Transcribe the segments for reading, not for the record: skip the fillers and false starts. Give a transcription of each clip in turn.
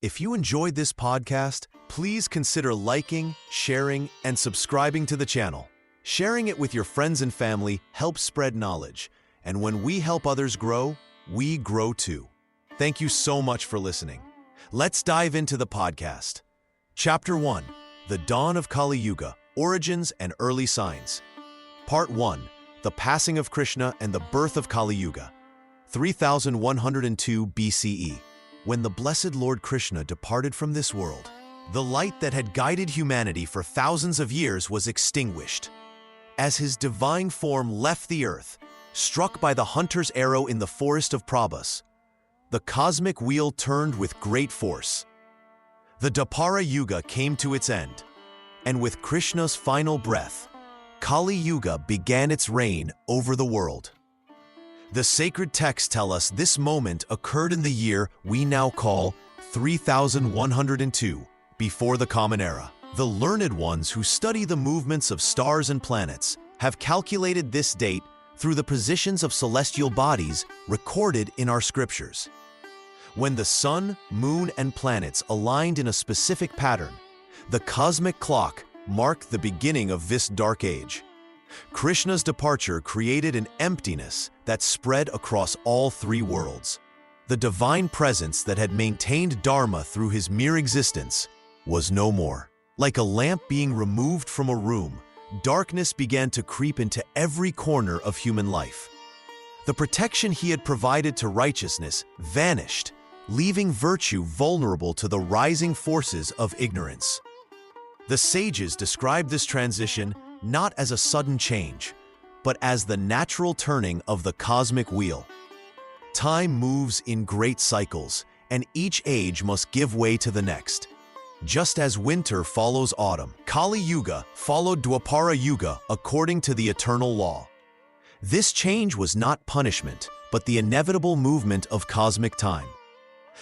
If you enjoyed this podcast, please consider liking, sharing, and subscribing to the channel. Sharing it with your friends and family helps spread knowledge, and when we help others grow, we grow too. Thank you so much for listening. Let's dive into the podcast. Chapter 1: The Dawn of Kaliyuga, Origins and Early Signs. Part 1: The Passing of Krishna and the Birth of Kaliyuga. 3102 BCE. When the blessed Lord Krishna departed from this world, the light that had guided humanity for thousands of years was extinguished. As his divine form left the earth, struck by the hunter's arrow in the forest of Prabhas, the cosmic wheel turned with great force. The Dwapara Yuga came to its end, and with Krishna's final breath, Kali Yuga began its reign over the world. The sacred texts tell us this moment occurred in the year we now call 3102, before the Common Era. The learned ones who study the movements of stars and planets have calculated this date through the positions of celestial bodies recorded in our scriptures. When the sun, moon, and planets aligned in a specific pattern, the cosmic clock marked the beginning of this dark age. Krishna's departure created an emptiness that spread across all three worlds. The divine presence that had maintained Dharma through his mere existence was no more. Like a lamp being removed from a room, darkness began to creep into every corner of human life. The protection he had provided to righteousness vanished, leaving virtue vulnerable to the rising forces of ignorance. The sages described this transition not as a sudden change, but as the natural turning of the cosmic wheel. Time moves in great cycles, and each age must give way to the next. Just as winter follows autumn, Kali Yuga followed Dwapara Yuga according to the eternal law. This change was not punishment, but the inevitable movement of cosmic time.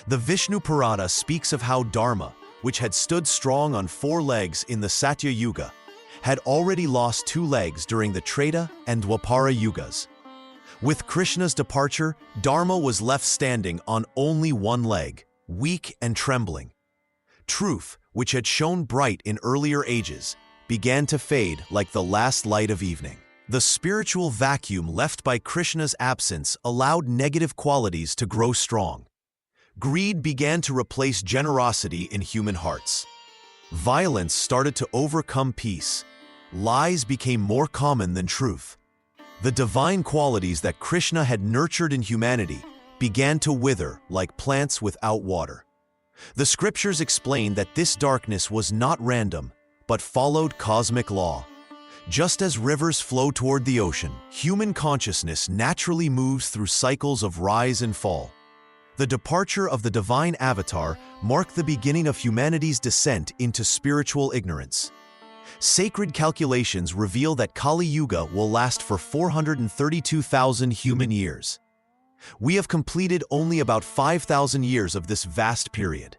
The Vishnu Purana speaks of how Dharma, which had stood strong on 4 legs in the Satya Yuga, had already lost 2 legs during the Treta and Dwapara Yugas. With Krishna's departure, Dharma was left standing on only 1 leg, weak and trembling. Truth, which had shone bright in earlier ages, began to fade like the last light of evening. The spiritual vacuum left by Krishna's absence allowed negative qualities to grow strong. Greed began to replace generosity in human hearts. Violence started to overcome peace. Lies became more common than truth. The divine qualities that Krishna had nurtured in humanity began to wither like plants without water. The scriptures explain that this darkness was not random, but followed cosmic law. Just as rivers flow toward the ocean, human consciousness naturally moves through cycles of rise and fall. The departure of the divine avatar marked the beginning of humanity's descent into spiritual ignorance. Sacred calculations reveal that Kali Yuga will last for 432,000 human years. We have completed only about 5,000 years of this vast period.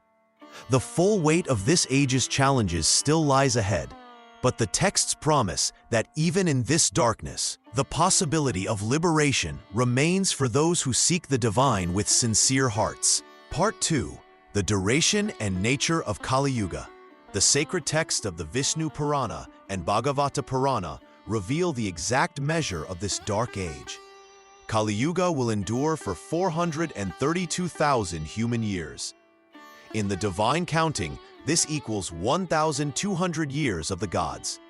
The full weight of this age's challenges still lies ahead, but the texts promise that even in this darkness, the possibility of liberation remains for those who seek the divine with sincere hearts. Part 2: The Duration and Nature of Kali Yuga. The sacred text of the Vishnu Purana and Bhagavata Purana reveal the exact measure of this dark age. Kali Yuga will endure for 432,000 human years. In the divine counting, this equals 1,200 years of the gods.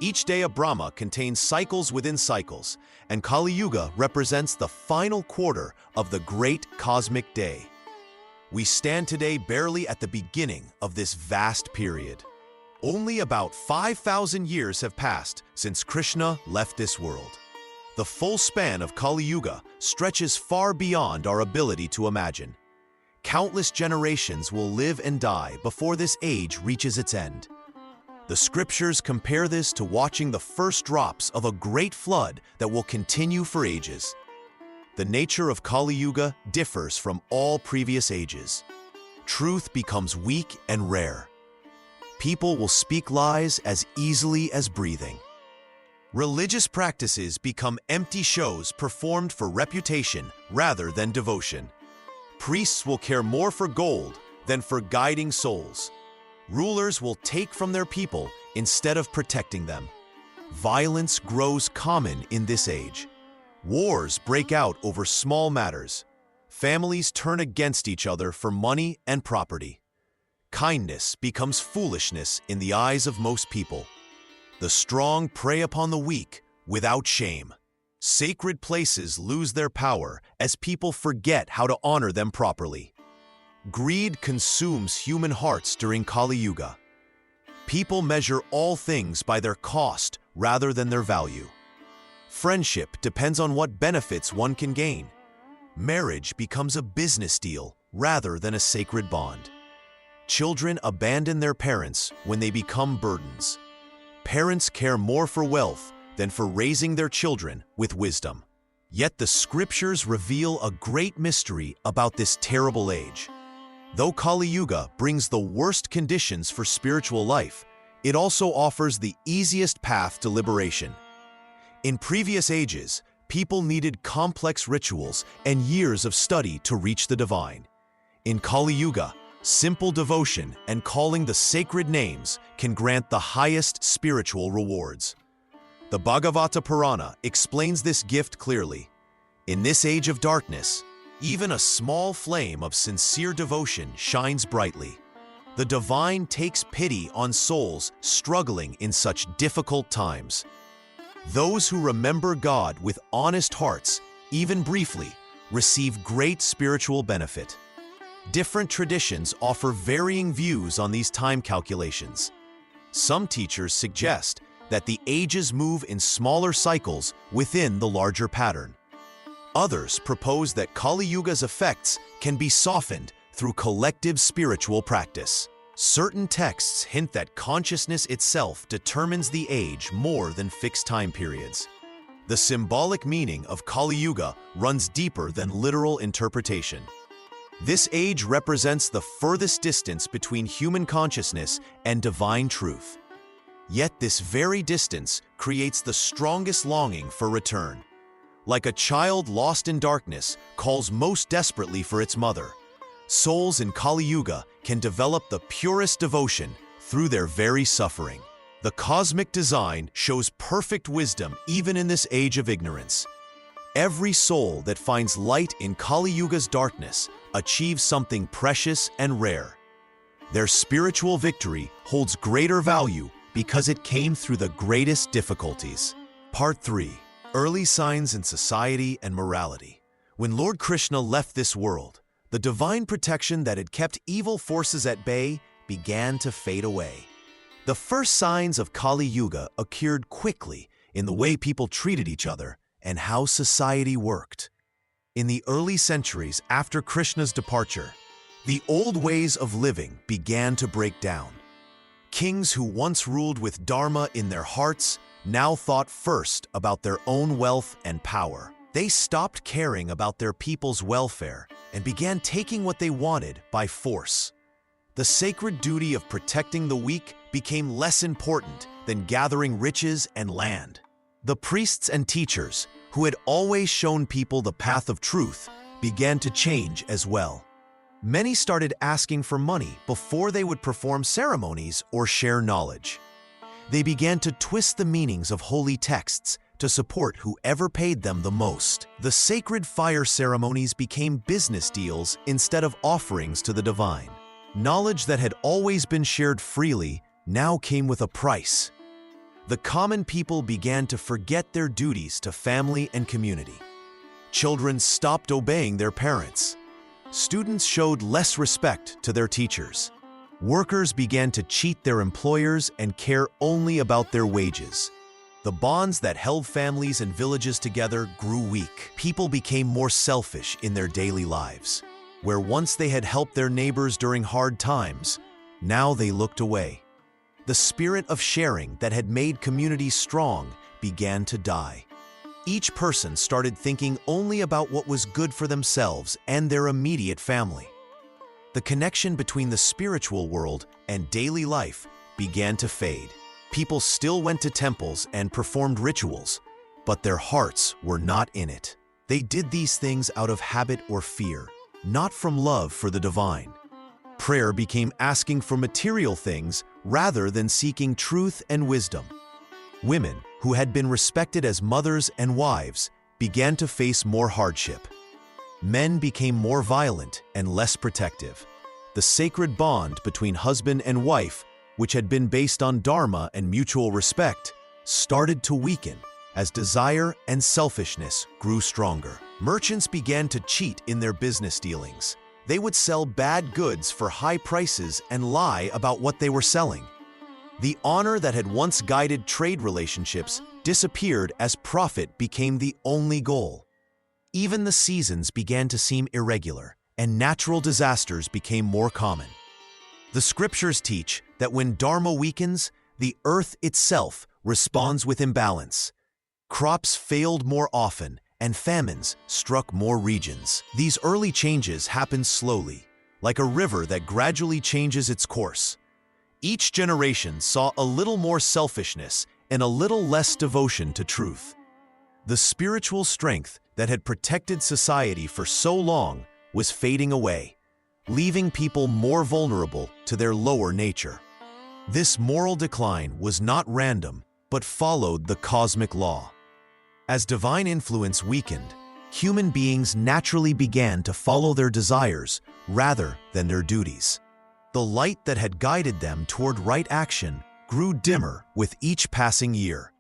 Each day of Brahma contains cycles within cycles, and Kali Yuga represents the final quarter of the great cosmic day. We stand today barely at the beginning of this vast period. Only about 5,000 years have passed since Krishna left this world. The full span of Kali Yuga stretches far beyond our ability to imagine. Countless generations will live and die before this age reaches its end. The scriptures compare this to watching the first drops of a great flood that will continue for ages. The nature of Kali Yuga differs from all previous ages. Truth becomes weak and rare. People will speak lies as easily as breathing. Religious practices become empty shows performed for reputation rather than devotion. Priests will care more for gold than for guiding souls. Rulers will take from their people instead of protecting them. Violence grows common in this age. Wars break out over small matters. Families turn against each other for money and property. Kindness becomes foolishness in the eyes of most people. The strong prey upon the weak without shame. Sacred places lose their power as people forget how to honor them properly. Greed consumes human hearts during Kaliyuga. People measure all things by their cost rather than their value. Friendship depends on what benefits one can gain. Marriage becomes a business deal rather than a sacred bond. Children abandon their parents when they become burdens. Parents care more for wealth than for raising their children with wisdom. Yet the scriptures reveal a great mystery about this terrible age. Though Kali Yuga brings the worst conditions for spiritual life, it also offers the easiest path to liberation. In previous ages, people needed complex rituals and years of study to reach the divine. In Kali Yuga, simple devotion and calling the sacred names can grant the highest spiritual rewards. The Bhagavata Purana explains this gift clearly. In this age of darkness, even a small flame of sincere devotion shines brightly. The divine takes pity on souls struggling in such difficult times. Those who remember God with honest hearts, even briefly, receive great spiritual benefit. Different traditions offer varying views on these time calculations. Some teachers suggest that the ages move in smaller cycles within the larger pattern. Others propose that Kali Yuga's effects can be softened through collective spiritual practice. Certain texts hint that consciousness itself determines the age more than fixed time periods. The symbolic meaning of Kali Yuga runs deeper than literal interpretation. This age represents the furthest distance between human consciousness and divine truth. Yet this very distance creates the strongest longing for return. Like a child lost in darkness calls most desperately for its mother, souls in Kali Yuga can develop the purest devotion through their very suffering. The cosmic design shows perfect wisdom even in this age of ignorance. Every soul that finds light in Kali Yuga's darkness achieves something precious and rare. Their spiritual victory holds greater value because it came through the greatest difficulties. Part 3. Early signs in society and morality. When Lord Krishna left this world, the divine protection that had kept evil forces at bay began to fade away. The first signs of Kali Yuga occurred quickly in the way people treated each other and how society worked. In the early centuries after Krishna's departure, the old ways of living began to break down. Kings who once ruled with Dharma in their hearts now thought first about their own wealth and power. They stopped caring about their people's welfare and began taking what they wanted by force. The sacred duty of protecting the weak became less important than gathering riches and land. The priests and teachers, who had always shown people the path of truth, began to change as well. Many started asking for money before they would perform ceremonies or share knowledge. They began to twist the meanings of holy texts to support whoever paid them the most. The sacred fire ceremonies became business deals instead of offerings to the divine. Knowledge that had always been shared freely now came with a price. The common people began to forget their duties to family and community. Children stopped obeying their parents. Students showed less respect to their teachers. Workers began to cheat their employers and care only about their wages. The bonds that held families and villages together grew weak. People became more selfish in their daily lives. Where once they had helped their neighbors during hard times, now they looked away. The spirit of sharing that had made communities strong began to die. Each person started thinking only about what was good for themselves and their immediate family. The connection between the spiritual world and daily life began to fade. People still went to temples and performed rituals, but their hearts were not in it. They did these things out of habit or fear, not from love for the divine. Prayer became asking for material things rather than seeking truth and wisdom. Women, who had been respected as mothers and wives, began to face more hardship. Men became more violent and less protective. The sacred bond between husband and wife, which had been based on Dharma and mutual respect, started to weaken as desire and selfishness grew stronger. Merchants began to cheat in their business dealings. They would sell bad goods for high prices and lie about what they were selling. The honor that had once guided trade relationships disappeared as profit became the only goal. Even the seasons began to seem irregular, and natural disasters became more common. The scriptures teach that when Dharma weakens, the earth itself responds with imbalance. Crops failed more often, and famines struck more regions. These early changes happened slowly, like a river that gradually changes its course. Each generation saw a little more selfishness and a little less devotion to truth. The spiritual strength that had protected society for so long was fading away, leaving people more vulnerable to their lower nature. This moral decline was not random, but followed the cosmic law. As divine influence weakened, human beings naturally began to follow their desires rather than their duties. The light that had guided them toward right action grew dimmer with each passing year.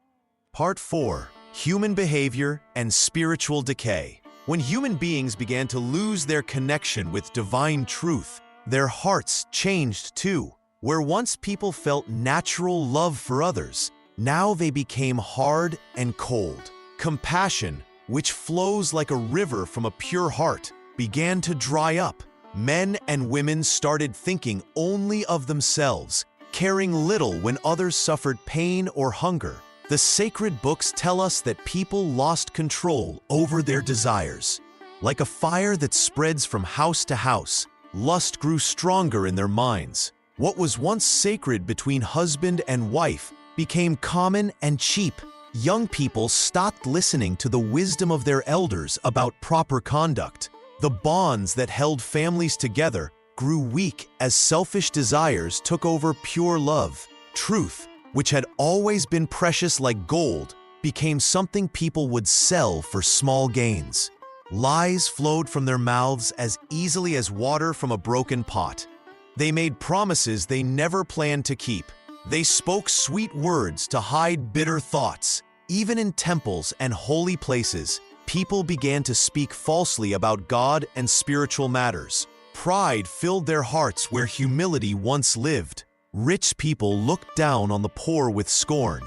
Part 4. Human Behavior and Spiritual Decay. When human beings began to lose their connection with divine truth, their hearts changed too. Where once people felt natural love for others, now they became hard and cold. Compassion, which flows like a river from a pure heart, began to dry up. Men and women started thinking only of themselves, caring little when others suffered pain or hunger. The sacred books tell us that people lost control over their desires. Like a fire that spreads from house to house, lust grew stronger in their minds. What was once sacred between husband and wife became common and cheap. Young people stopped listening to the wisdom of their elders about proper conduct. The bonds that held families together grew weak as selfish desires took over pure love. Truth, which had always been precious like gold, became something people would sell for small gains. Lies flowed from their mouths as easily as water from a broken pot. They made promises they never planned to keep. They spoke sweet words to hide bitter thoughts. Even in temples and holy places, people began to speak falsely about God and spiritual matters. Pride filled their hearts where humility once lived. Rich people looked down on the poor with scorn.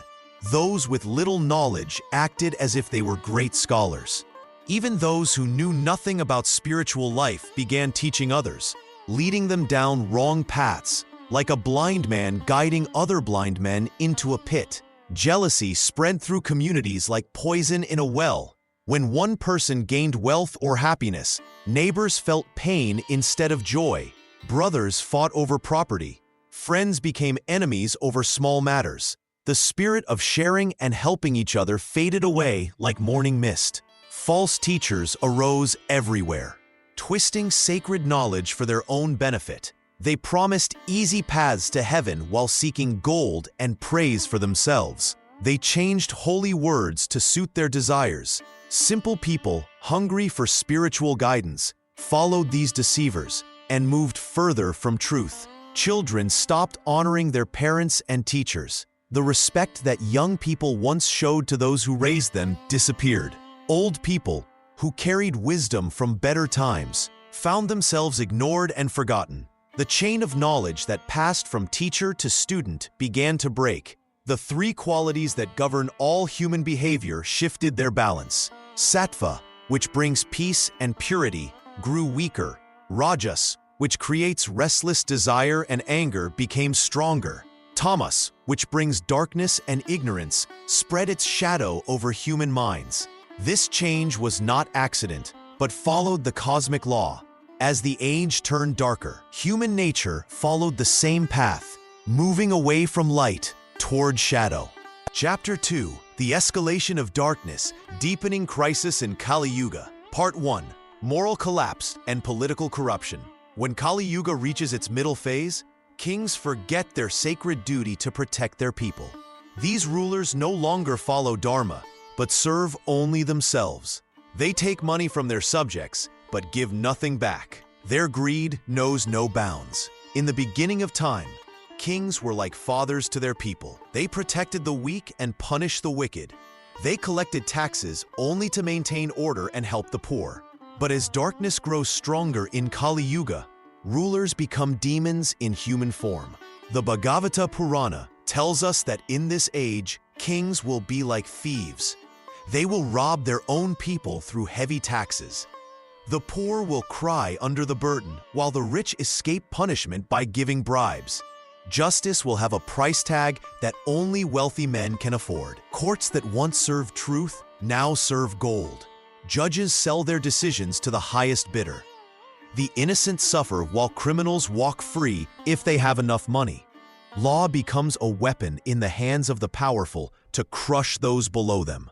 Those with little knowledge acted as if they were great scholars. Even those who knew nothing about spiritual life began teaching others, leading them down wrong paths, like a blind man guiding other blind men into a pit. Jealousy spread through communities like poison in a well. When one person gained wealth or happiness, neighbors felt pain instead of joy. Brothers fought over property. Friends became enemies over small matters. The spirit of sharing and helping each other faded away like morning mist. False teachers arose everywhere, twisting sacred knowledge for their own benefit. They promised easy paths to heaven while seeking gold and praise for themselves. They changed holy words to suit their desires. Simple people, hungry for spiritual guidance, followed these deceivers and moved further from truth. Children stopped honoring their parents and teachers. The respect that young people once showed to those who raised them disappeared. Old people, who carried wisdom from better times, found themselves ignored and forgotten. The chain of knowledge that passed from teacher to student began to break. The three qualities that govern all human behavior shifted their balance. Sattva, which brings peace and purity, grew weaker. Rajas, which creates restless desire and anger, became stronger. Tamas, which brings darkness and ignorance, spread its shadow over human minds. This change was not accident, but followed the cosmic law. As the age turned darker, human nature followed the same path, moving away from light toward shadow. Chapter 2. The Escalation of Darkness, Deepening Crisis in Kaliyuga. Part 1. Moral Collapse and Political Corruption. When Kaliyuga reaches its middle phase, kings forget their sacred duty to protect their people. These rulers no longer follow Dharma, but serve only themselves. They take money from their subjects, but give nothing back. Their greed knows no bounds. In the beginning of time, kings were like fathers to their people. They protected the weak and punished the wicked. They collected taxes only to maintain order and help the poor. But as darkness grows stronger in Kali Yuga, rulers become demons in human form. The Bhagavata Purana tells us that in this age, kings will be like thieves. They will rob their own people through heavy taxes. The poor will cry under the burden, while the rich escape punishment by giving bribes. Justice will have a price tag that only wealthy men can afford. Courts that once served truth now serve gold. Judges sell their decisions to the highest bidder. The innocent suffer while criminals walk free if they have enough money. Law becomes a weapon in the hands of the powerful to crush those below them.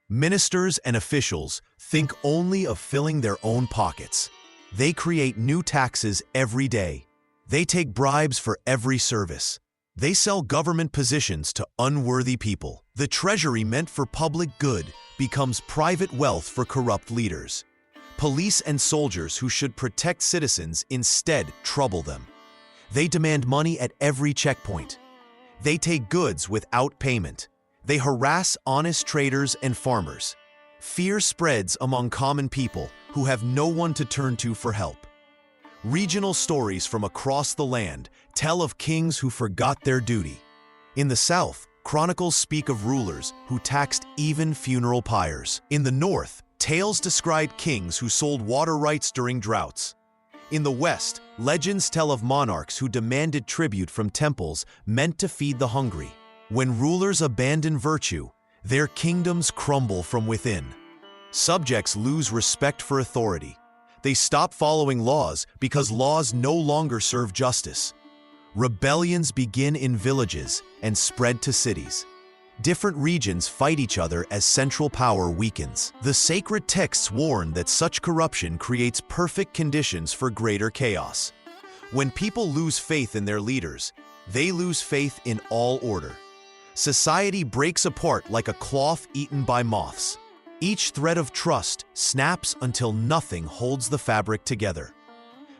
Ministers and officials think only of filling their own pockets. They create new taxes every day. They take bribes for every service. They sell government positions to unworthy people. The treasury meant for public good becomes private wealth for corrupt leaders. Police and soldiers who should protect citizens instead trouble them. They demand money at every checkpoint. They take goods without payment. They harass honest traders and farmers. Fear spreads among common people who have no one to turn to for help. Regional stories from across the land tell of kings who forgot their duty. In the south, chronicles speak of rulers who taxed even funeral pyres. In the north, tales describe kings who sold water rights during droughts. In the west, legends tell of monarchs who demanded tribute from temples meant to feed the hungry. When rulers abandon virtue, their kingdoms crumble from within. Subjects lose respect for authority. They stop following laws because laws no longer serve justice. Rebellions begin in villages and spread to cities. Different regions fight each other as central power weakens. The sacred texts warn that such corruption creates perfect conditions for greater chaos. When people lose faith in their leaders, they lose faith in all order. Society breaks apart like a cloth eaten by moths. Each thread of trust snaps until nothing holds the fabric together.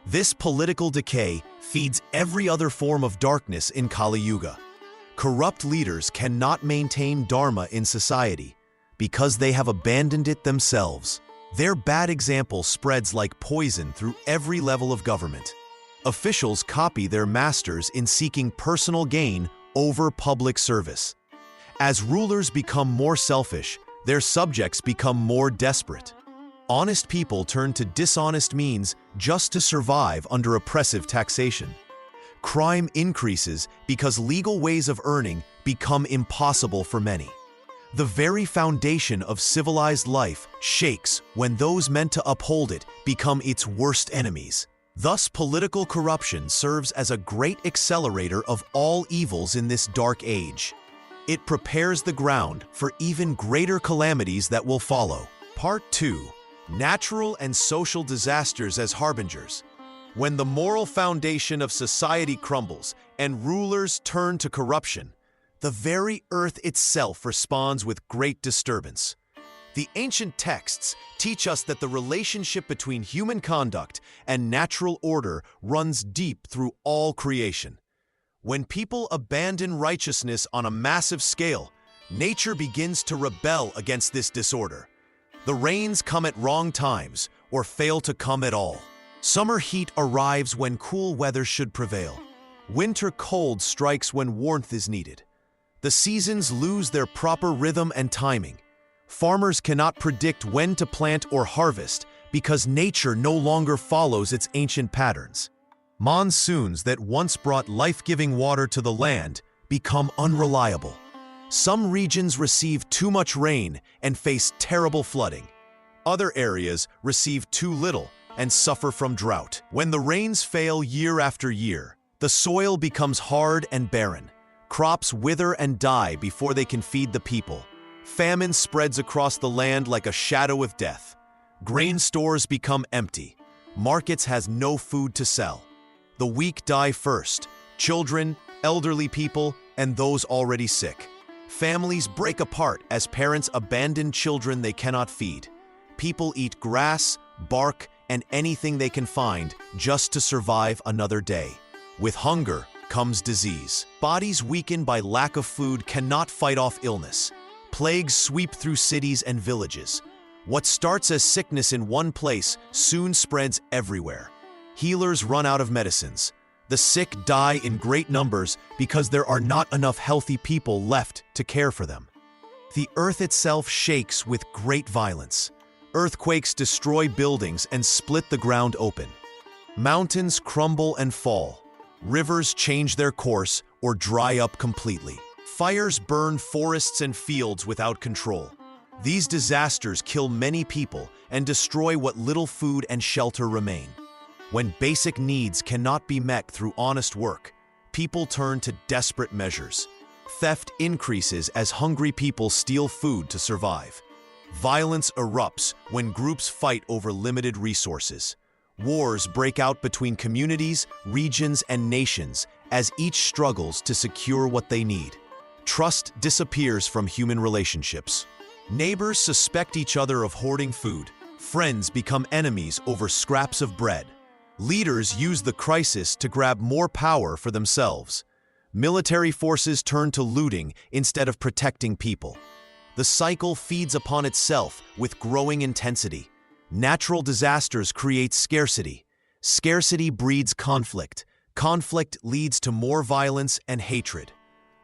This political decay feeds every other form of darkness in Kali Yuga. Corrupt leaders cannot maintain Dharma in society because they have abandoned it themselves. Their bad example spreads like poison through every level of government. Officials copy their masters in seeking personal gain over public service. As rulers become more selfish, their subjects become more desperate. Honest people turn to dishonest means just to survive under oppressive taxation. Crime increases because legal ways of earning become impossible for many. The very foundation of civilized life shakes when those meant to uphold it become its worst enemies. Thus, political corruption serves as a great accelerator of all evils in this dark age. It prepares the ground for even greater calamities that will follow. Part 2. Natural and social disasters as harbingers. When the moral foundation of society crumbles and rulers turn to corruption, the very earth itself responds with great disturbance. The ancient texts teach us that the relationship between human conduct and natural order runs deep through all creation. When people abandon righteousness on a massive scale, nature begins to rebel against this disorder. The rains come at wrong times or fail to come at all. Summer heat arrives when cool weather should prevail. Winter cold strikes when warmth is needed. The seasons lose their proper rhythm and timing. Farmers cannot predict when to plant or harvest because nature no longer follows its ancient patterns. Monsoons that once brought life-giving water to the land become unreliable. Some regions receive too much rain and face terrible flooding. Other areas receive too little and suffer from drought. When the rains fail year after year, the soil becomes hard and barren. Crops wither and die before they can feed the people. Famine spreads across the land like a shadow of death. Grain stores become empty. Markets has no food to sell. The weak die first: children, elderly people, and those already sick. Families break apart as parents abandon children they cannot feed. People eat grass, bark, and anything they can find just to survive another day. With hunger comes disease. Bodies weakened by lack of food cannot fight off illness. Plagues sweep through cities and villages. What starts as sickness in one place soon spreads everywhere. Healers run out of medicines. The sick die in great numbers because there are not enough healthy people left to care for them. The earth itself shakes with great violence. Earthquakes destroy buildings and split the ground open. Mountains crumble and fall. Rivers change their course or dry up completely. Fires burn forests and fields without control. These disasters kill many people and destroy what little food and shelter remain. When basic needs cannot be met through honest work, people turn to desperate measures. Theft increases as hungry people steal food to survive. Violence erupts when groups fight over limited resources. Wars break out between communities, regions, and nations as each struggles to secure what they need. Trust disappears from human relationships. Neighbors suspect each other of hoarding food. Friends become enemies over scraps of bread. Leaders use the crisis to grab more power for themselves. Military forces turn to looting instead of protecting people. The cycle feeds upon itself with growing intensity. Natural disasters create scarcity. Scarcity breeds conflict. Conflict leads to more violence and hatred.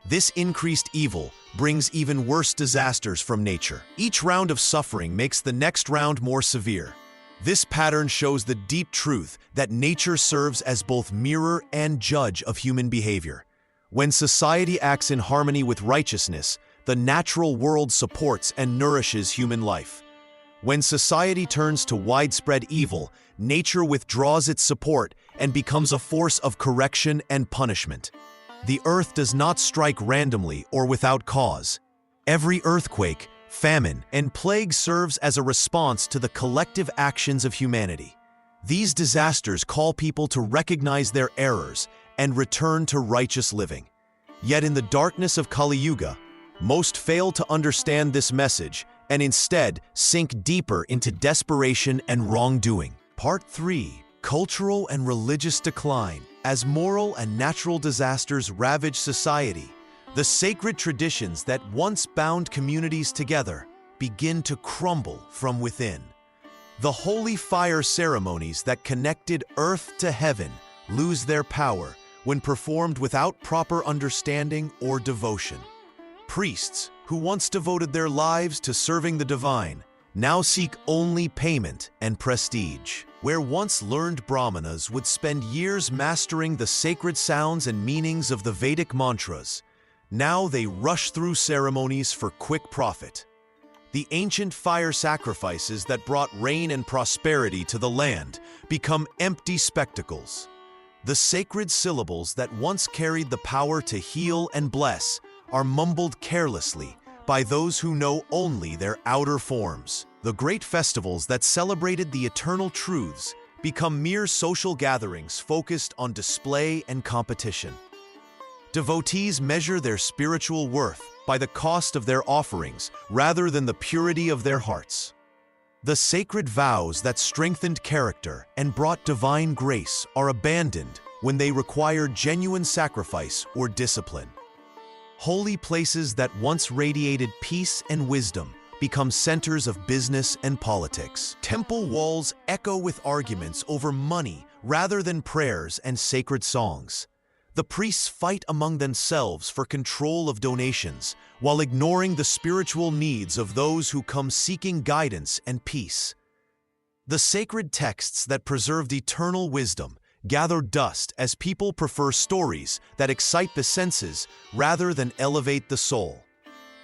This increased evil brings even worse disasters from nature. Each round of suffering makes the next round more severe. This pattern shows the deep truth that nature serves as both mirror and judge of human behavior. When society acts in harmony with righteousness, the natural world supports and nourishes human life. When society turns to widespread evil, nature withdraws its support and becomes a force of correction and punishment. The earth does not strike randomly or without cause. Every earthquake, famine, and plague serves as a response to the collective actions of humanity. These disasters call people to recognize their errors and return to righteous living. Yet in the darkness of Kaliyuga, most fail to understand this message and instead sink deeper into desperation and wrongdoing. Part 3. Cultural and religious decline. As moral and natural disasters ravage society, the sacred traditions that once bound communities together begin to crumble from within. The holy fire ceremonies that connected earth to heaven lose their power when performed without proper understanding or devotion. Priests, who once devoted their lives to serving the divine, now seek only payment and prestige. Where once learned brahmanas would spend years mastering the sacred sounds and meanings of the Vedic mantras, now they rush through ceremonies for quick profit. The ancient fire sacrifices that brought rain and prosperity to the land become empty spectacles. The sacred syllables that once carried the power to heal and bless are mumbled carelessly by those who know only their outer forms. The great festivals that celebrated the eternal truths become mere social gatherings focused on display and competition. Devotees measure their spiritual worth by the cost of their offerings rather than the purity of their hearts. The sacred vows that strengthened character and brought divine grace are abandoned when they require genuine sacrifice or discipline. Holy places that once radiated peace and wisdom become centers of business and politics. Temple walls echo with arguments over money rather than prayers and sacred songs. The priests fight among themselves for control of donations, while ignoring the spiritual needs of those who come seeking guidance and peace. The sacred texts that preserved eternal wisdom gather dust as people prefer stories that excite the senses rather than elevate the soul.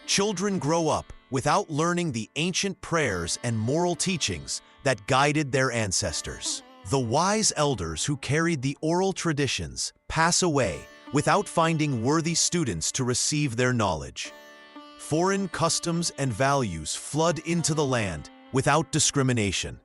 Children grow up without learning the ancient prayers and moral teachings that guided their ancestors. The wise elders who carried the oral traditions pass away without finding worthy students to receive their knowledge. Foreign customs and values flood into the land without discrimination.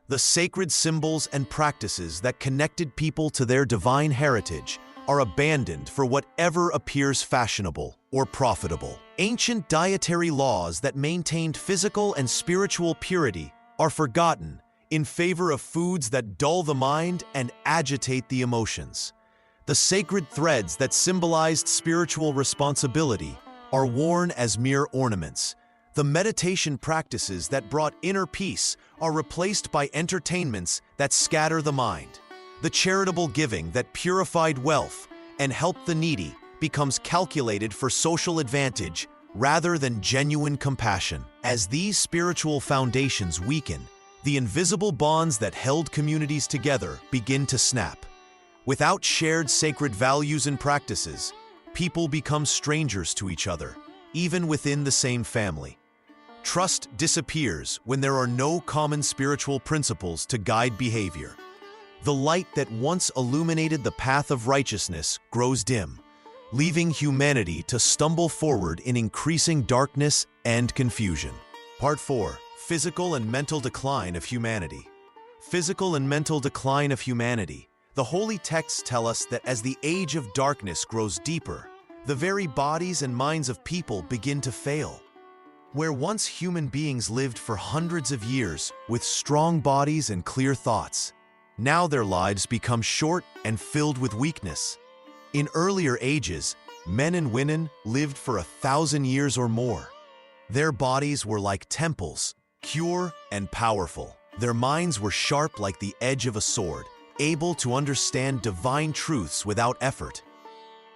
The sacred symbols and practices that connected people to their divine heritage are abandoned for whatever appears fashionable or profitable. Ancient dietary laws that maintained physical and spiritual purity are forgotten in favor of foods that dull the mind and agitate the emotions. The sacred threads that symbolized spiritual responsibility are worn as mere ornaments. The meditation practices that brought inner peace are replaced by entertainments that scatter the mind. The charitable giving that purified wealth and helped the needy becomes calculated for social advantage rather than genuine compassion. As these spiritual foundations weaken, the invisible bonds that held communities together begin to snap. Without shared sacred values and practices, people become strangers to each other, even within the same family. Trust disappears when there are no common spiritual principles to guide behavior. The light that once illuminated the path of righteousness grows dim, leaving humanity to stumble forward in increasing darkness and confusion. Part 4. Physical and mental decline of humanity. Physical and mental decline of humanity. The holy texts tell us that as the age of darkness grows deeper, the very bodies and minds of people begin to fail. Where once human beings lived for hundreds of years with strong bodies and clear thoughts, now their lives become short and filled with weakness. In earlier ages, men and women lived for 1,000 years or more. Their bodies were like temples, pure and powerful. Their minds were sharp like the edge of a sword, able to understand divine truths without effort.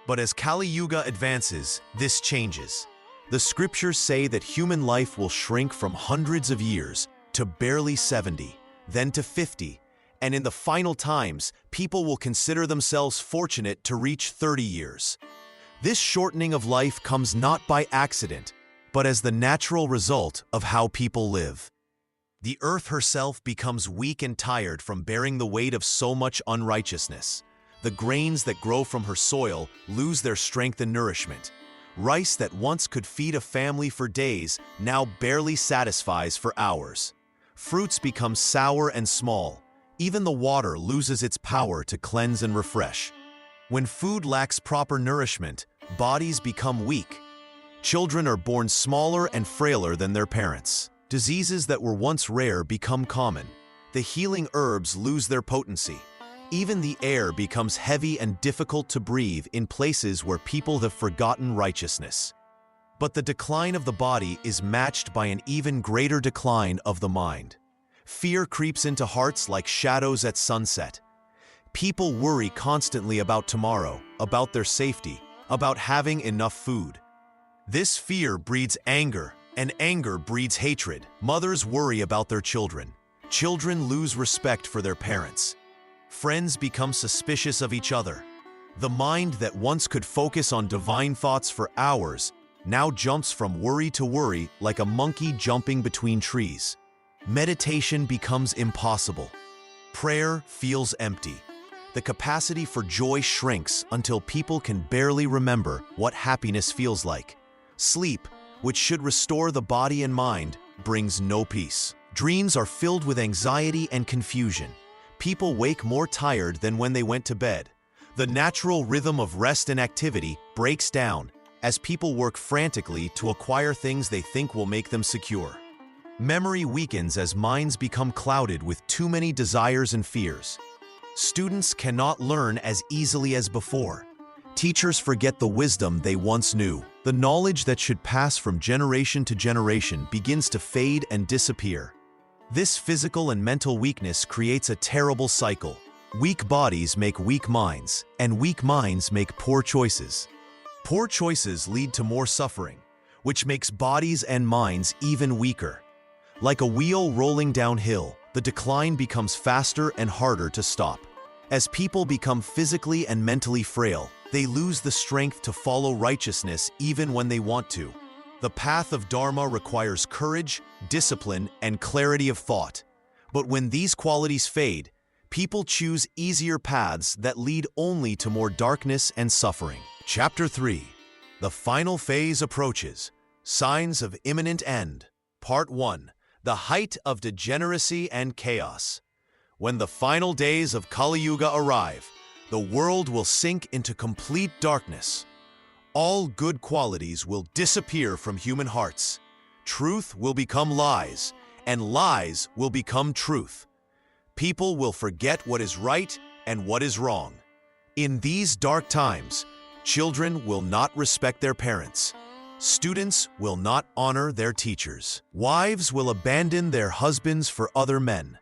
But as Kaliyuga advances, this changes. The scriptures say that human life will shrink from hundreds of years to barely 70, then to 50, and in the final times, people will consider themselves fortunate to reach 30 years. This shortening of life comes not by accident, but as the natural result of how people live. The earth herself becomes weak and tired from bearing the weight of so much unrighteousness. The grains that grow from her soil lose their strength and nourishment. Rice that once could feed a family for days now barely satisfies for hours. Fruits become sour and small. Even the water loses its power to cleanse and refresh. When food lacks proper nourishment, bodies become weak. Children are born smaller and frailer than their parents. Diseases that were once rare become common. The healing herbs lose their potency. Even the air becomes heavy and difficult to breathe in places where people have forgotten righteousness. But the decline of the body is matched by an even greater decline of the mind. Fear creeps into hearts like shadows at sunset. People worry constantly about tomorrow, about their safety, about having enough food. This fear breeds anger, and anger breeds hatred. Mothers worry about their children. Children lose respect for their parents. Friends become suspicious of each other. The mind that once could focus on divine thoughts for hours now jumps from worry to worry like a monkey jumping between trees. Meditation becomes impossible. Prayer feels empty. The capacity for joy shrinks until people can barely remember what happiness feels like. Sleep, which should restore the body and mind, brings no peace. Dreams are filled with anxiety and confusion. People wake more tired than when they went to bed. The natural rhythm of rest and activity breaks down as people work frantically to acquire things they think will make them secure. Memory weakens as minds become clouded with too many desires and fears. Students cannot learn as easily as before. Teachers forget the wisdom they once knew. The knowledge that should pass from generation to generation begins to fade and disappear. This physical and mental weakness creates a terrible cycle. Weak bodies make weak minds, and weak minds make poor choices. Poor choices lead to more suffering, which makes bodies and minds even weaker. Like a wheel rolling downhill, the decline becomes faster and harder to stop. As people become physically and mentally frail, they lose the strength to follow righteousness even when they want to. The path of Dharma requires courage, discipline, and clarity of thought. But when these qualities fade, people choose easier paths that lead only to more darkness and suffering. Chapter 3. The final phase approaches. Signs of imminent end. Part 1. the height of degeneracy and chaos. When the final days of Kaliyuga arrive, the world will sink into complete darkness. All good qualities will disappear from human hearts. Truth will become lies, and lies will become truth. People will forget what is right and what is wrong. In these dark times, children will not respect their parents. Students will not honor their teachers. Wives will abandon their husbands for other men.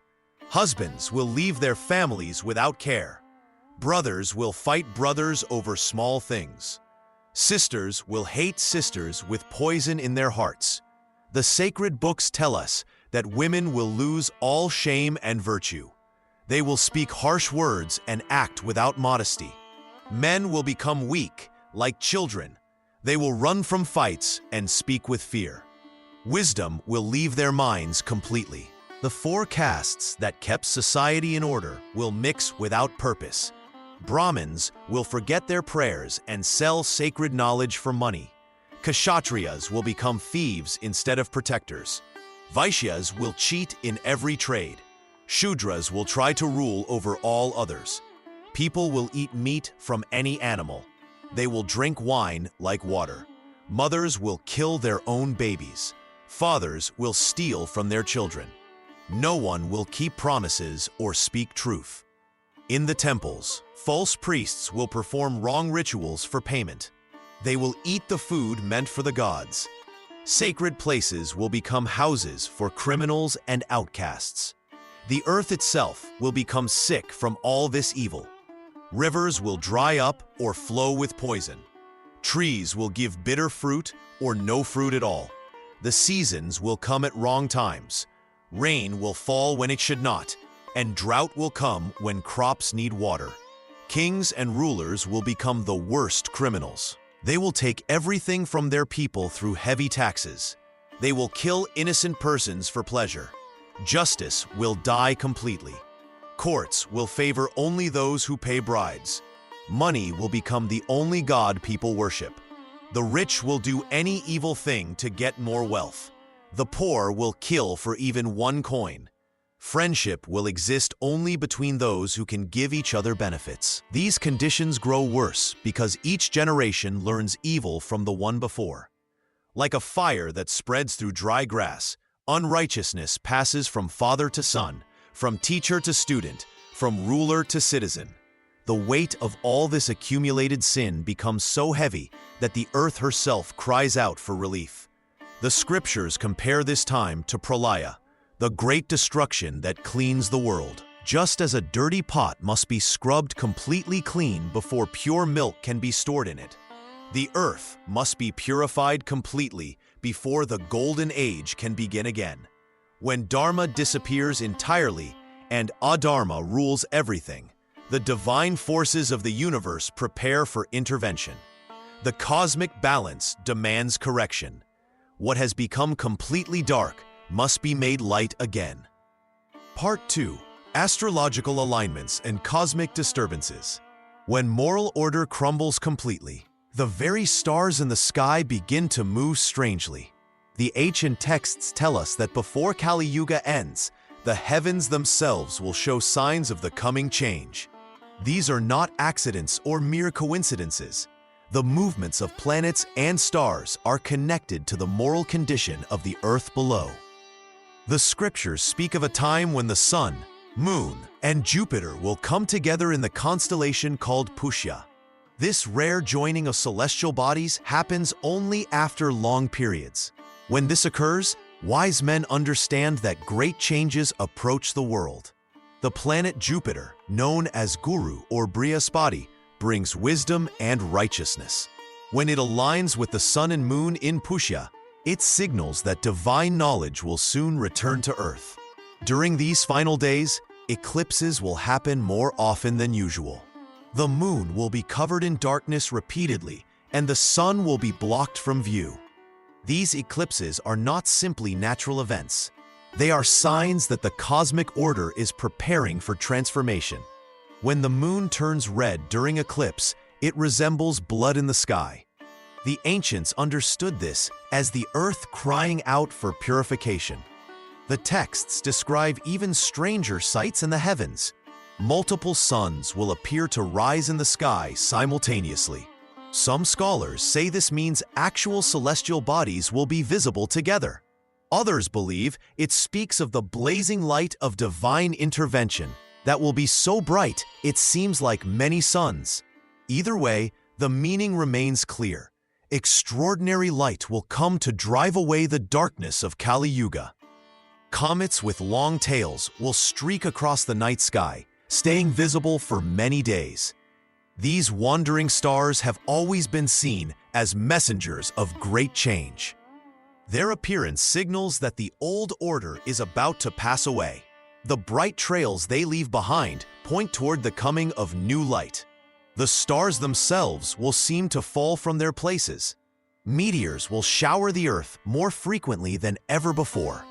Husbands will leave their families without care. Brothers will fight brothers over small things. Sisters will hate sisters with poison in their hearts. The sacred books tell us that women will lose all shame and virtue. They will speak harsh words and act without modesty. Men will become weak, like children. They will run from fights and speak with fear. Wisdom will leave their minds completely. The four castes that kept society in order will mix without purpose. Brahmins will forget their prayers and sell sacred knowledge for money. Kshatriyas will become thieves instead of protectors. Vaishyas will cheat in every trade. Shudras will try to rule over all others. People will eat meat from any animal. They will drink wine like water. Mothers will kill their own babies. Fathers will steal from their children. No one will keep promises or speak truth. In the temples, false priests will perform wrong rituals for payment. They will eat the food meant for the gods. Sacred places will become houses for criminals and outcasts. The earth itself will become sick from all this evil. Rivers will dry up or flow with poison. Trees will give bitter fruit or no fruit at all. The seasons will come at wrong times. Rain will fall when it should not, and drought will come when crops need water. Kings and rulers will become the worst criminals. They will take everything from their people through heavy taxes. They will kill innocent persons for pleasure. Justice will die completely. Courts will favor only those who pay bribes. Money will become the only god people worship. The rich will do any evil thing to get more wealth. The poor will kill for even one coin. Friendship will exist only between those who can give each other benefits. These conditions grow worse because each generation learns evil from the one before. Like a fire that spreads through dry grass, unrighteousness passes from father to son, from teacher to student, from ruler to citizen. The weight of all this accumulated sin becomes so heavy that the earth herself cries out for relief. The scriptures compare this time to pralaya, the great destruction that cleans the world. Just as a dirty pot must be scrubbed completely clean before pure milk can be stored in it, the earth must be purified completely before the golden age can begin again. When Dharma disappears entirely and Adharma rules everything, the divine forces of the universe prepare for intervention. The cosmic balance demands correction. What has become completely dark must be made light again. Part 2. Astrological Alignments and Cosmic Disturbances. When moral order crumbles completely, the very stars in the sky begin to move strangely. The ancient texts tell us that before Kali Yuga ends, the heavens themselves will show signs of the coming change. These are not accidents or mere coincidences. The movements of planets and stars are connected to the moral condition of the earth below. The scriptures speak of a time when the sun, moon, and Jupiter will come together in the constellation called Pushya. This rare joining of celestial bodies happens only after long periods. When this occurs, wise men understand that great changes approach the world. The planet Jupiter, known as Guru or Brihaspati, brings wisdom and righteousness. When it aligns with the sun and moon in Pushya, it signals that divine knowledge will soon return to Earth. During these final days, eclipses will happen more often than usual. The moon will be covered in darkness repeatedly, and the sun will be blocked from view. These eclipses are not simply natural events. They are signs that the cosmic order is preparing for transformation. When the moon turns red during eclipse, it resembles blood in the sky. The ancients understood this as the earth crying out for purification. The texts describe even stranger sights in the heavens. Multiple suns will appear to rise in the sky simultaneously. Some scholars say this means actual celestial bodies will be visible together. Others believe it speaks of the blazing light of divine intervention that will be so bright it seems like many suns. Either way, the meaning remains clear. Extraordinary light will come to drive away the darkness of Kaliyuga. Comets with long tails will streak across the night sky, staying visible for many days. These wandering stars have always been seen as messengers of great change. Their appearance signals that the old order is about to pass away. The bright trails they leave behind point toward the coming of new light. The stars themselves will seem to fall from their places. Meteors will shower the Earth more frequently than ever before.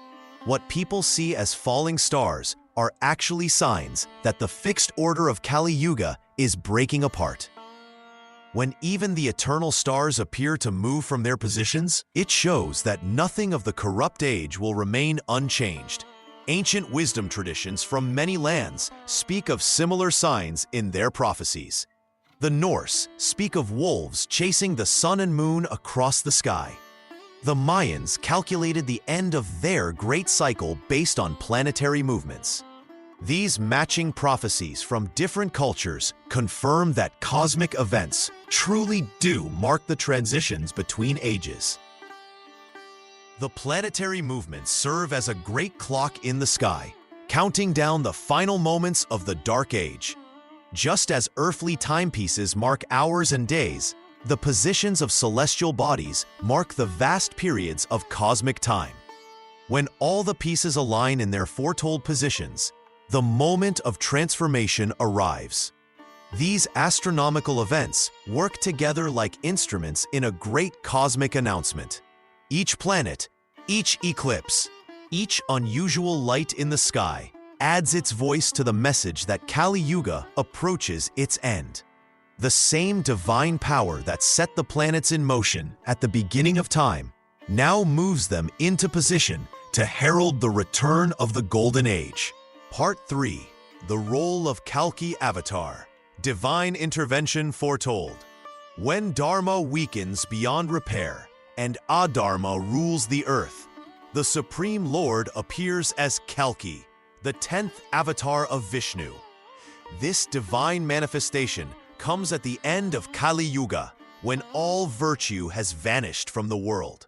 What people see as falling stars are actually signs that the fixed order of Kaliyuga is breaking apart. When even the eternal stars appear to move from their positions, it shows that nothing of the corrupt age will remain unchanged. Ancient wisdom traditions from many lands speak of similar signs in their prophecies. The Norse speak of wolves chasing the sun and moon across the sky. The Mayans calculated the end of their great cycle based on planetary movements. These matching prophecies from different cultures confirm that cosmic events truly do mark the transitions between ages. The planetary movements serve as a great clock in the sky, counting down the final moments of the Dark Age. Just as earthly timepieces mark hours and days, the positions of celestial bodies mark the vast periods of cosmic time. When all the pieces align in their foretold positions, the moment of transformation arrives. These astronomical events work together like instruments in a great cosmic announcement. Each planet, each eclipse, each unusual light in the sky adds its voice to the message that Kaliyuga approaches its end. The same divine power that set the planets in motion at the beginning of time now moves them into position to herald the return of the Golden Age. Part 3. The Role of Kalki Avatar. Divine Intervention Foretold. When Dharma weakens beyond repair and Adharma rules the earth, the Supreme Lord appears as Kalki, the 10th avatar of Vishnu. This divine manifestation comes at the end of Kali Yuga, when all virtue has vanished from the world.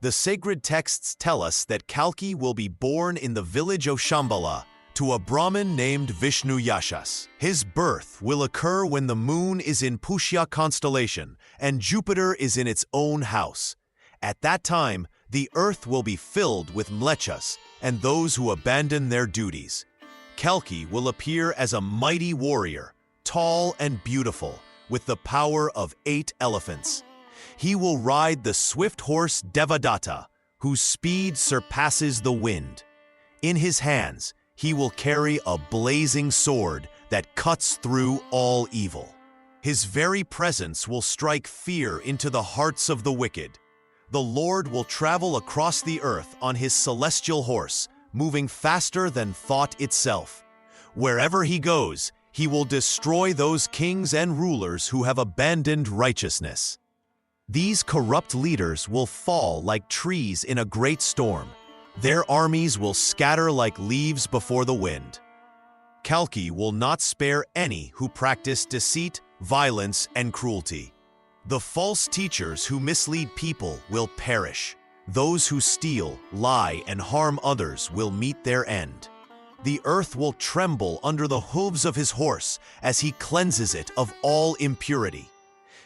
The sacred texts tell us that Kalki will be born in the village of Shambhala to a Brahmin named Vishnu Yashas. His birth will occur when the moon is in Pushya constellation and Jupiter is in its own house. At that time, the earth will be filled with mlechas and those who abandon their duties. Kalki will appear as a mighty warrior, tall and beautiful, with the power of 8 elephants. He will ride the swift horse Devadatta, whose speed surpasses the wind. In his hands, he will carry a blazing sword that cuts through all evil. His very presence will strike fear into the hearts of the wicked. The Lord will travel across the earth on his celestial horse, moving faster than thought itself. Wherever he goes, he will destroy those kings and rulers who have abandoned righteousness. These corrupt leaders will fall like trees in a great storm. Their armies will scatter like leaves before the wind. Kalki will not spare any who practice deceit, violence, and cruelty. The false teachers who mislead people will perish. Those who steal, lie, and harm others will meet their end. The earth will tremble under the hooves of his horse as he cleanses it of all impurity.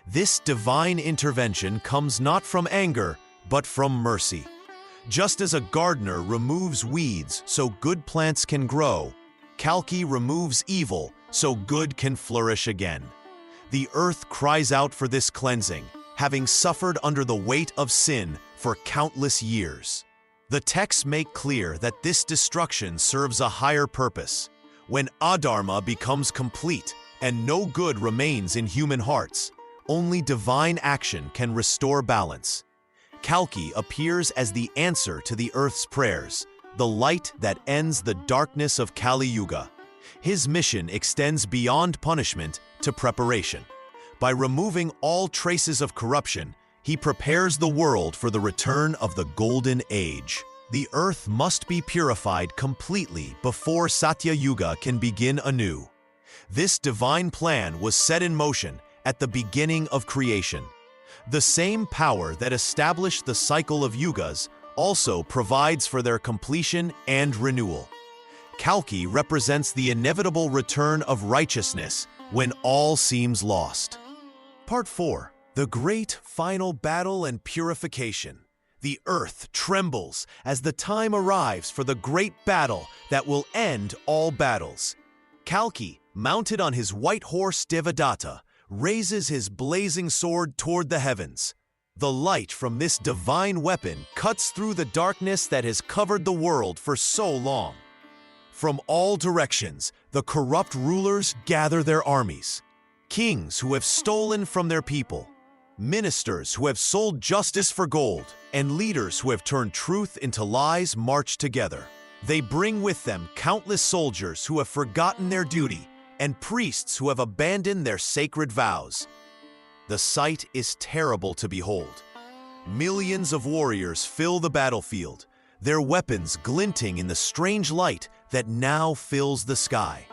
This divine intervention comes not from anger, but from mercy. Just as a gardener removes weeds so good plants can grow, Kalki removes evil so good can flourish again. The earth cries out for this cleansing, having suffered under the weight of sin for countless years. The texts make clear that this destruction serves a higher purpose. When Adharma becomes complete and no good remains in human hearts, only divine action can restore balance. Kalki appears as the answer to the earth's prayers, the light that ends the darkness of Kaliyuga. His mission extends beyond punishment to preparation. By removing all traces of corruption, he prepares the world for the return of the Golden Age. The earth must be purified completely before Satya Yuga can begin anew. This divine plan was set in motion at the beginning of creation. The same power that established the cycle of yugas also provides for their completion and renewal. Kalki represents the inevitable return of righteousness when all seems lost. Part 4. The Great Final Battle and Purification. The earth trembles as the time arrives for the great battle that will end all battles. Kalki, mounted on his white horse Devadatta, raises his blazing sword toward the heavens. The light from this divine weapon cuts through the darkness that has covered the world for so long. From all directions, the corrupt rulers gather their armies. Kings who have stolen from their people, ministers who have sold justice for gold, and leaders who have turned truth into lies march together. They bring with them countless soldiers who have forgotten their duty and priests who have abandoned their sacred vows. The sight is terrible to behold. Millions of warriors fill the battlefield, their weapons glinting in the strange light that now fills the sky.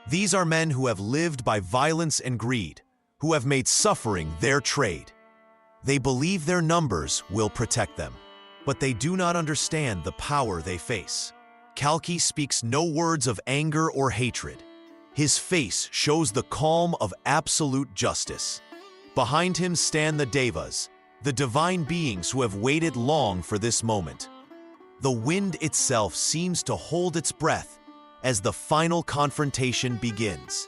These are men who have lived by violence and greed, who have made suffering their trade. They believe their numbers will protect them, but they do not understand the power they face. Kalki speaks no words of anger or hatred. His face shows the calm of absolute justice. Behind him stand the Devas, the divine beings who have waited long for this moment. The wind itself seems to hold its breath as the final confrontation begins.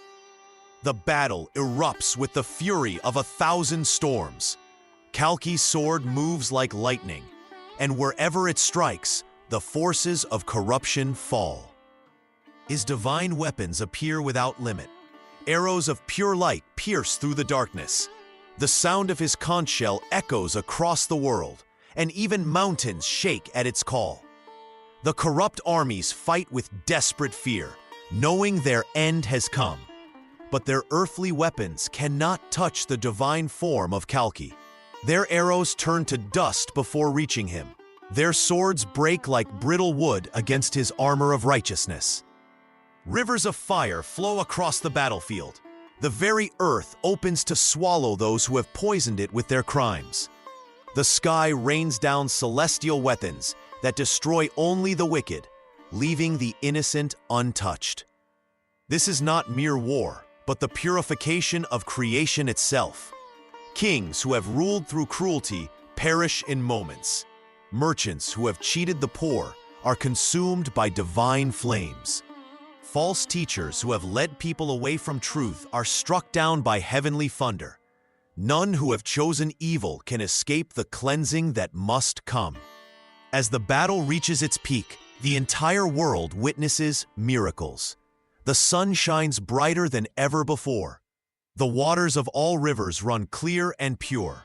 The battle erupts with the fury of 1,000 storms. Kalki's sword moves like lightning, and wherever it strikes, the forces of corruption fall. His divine weapons appear without limit. Arrows of pure light pierce through the darkness. The sound of his conch shell echoes across the world, and even mountains shake at its call. The corrupt armies fight with desperate fear, knowing their end has come. But their earthly weapons cannot touch the divine form of Kalki. Their arrows turn to dust before reaching him. Their swords break like brittle wood against his armor of righteousness. Rivers of fire flow across the battlefield. The very earth opens to swallow those who have poisoned it with their crimes. The sky rains down celestial weapons that destroy only the wicked, leaving the innocent untouched. This is not mere war, but the purification of creation itself. Kings who have ruled through cruelty perish in moments. Merchants who have cheated the poor are consumed by divine flames. False teachers who have led people away from truth are struck down by heavenly thunder. None who have chosen evil can escape the cleansing that must come. As the battle reaches its peak, the entire world witnesses miracles. The sun shines brighter than ever before. The waters of all rivers run clear and pure.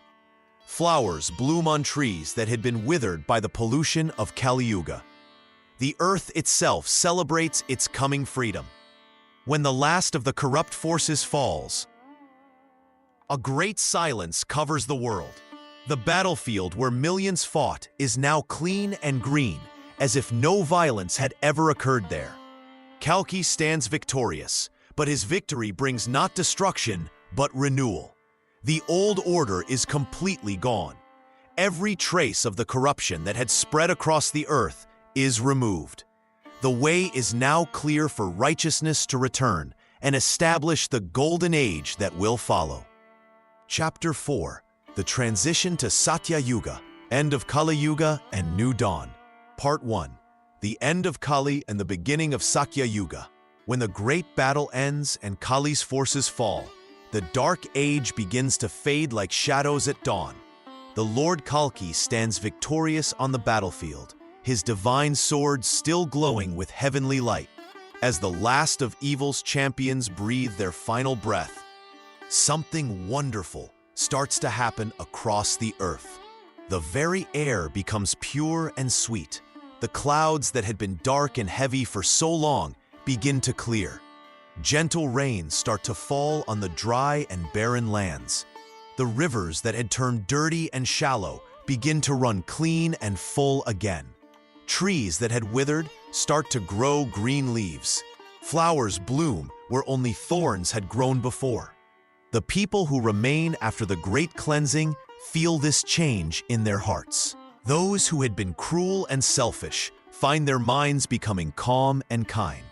Flowers bloom on trees that had been withered by the pollution of Kaliyuga. The earth itself celebrates its coming freedom. When the last of the corrupt forces falls, a great silence covers the world. The battlefield where millions fought is now clean and green, as if no violence had ever occurred there. Kalki stands victorious, but his victory brings not destruction, but renewal. The old order is completely gone. Every trace of the corruption that had spread across the earth is removed. The way is now clear for righteousness to return and establish the golden age that will follow. Chapter 4. The Transition to Satya Yuga, End of Kali Yuga and New Dawn. Part 1. The End of Kali and the Beginning of Satya Yuga. When the great battle ends and Kali's forces fall, the dark age begins to fade like shadows at dawn. The Lord Kalki stands victorious on the battlefield, his divine sword still glowing with heavenly light. As the last of evil's champions breathe their final breath, something wonderful starts to happen across the earth. The very air becomes pure and sweet. The clouds that had been dark and heavy for so long begin to clear. Gentle rains start to fall on the dry and barren lands. The rivers that had turned dirty and shallow begin to run clean and full again. Trees that had withered start to grow green leaves. Flowers bloom where only thorns had grown before. The people who remain after the great cleansing feel this change in their hearts. Those who had been cruel and selfish find their minds becoming calm and kind.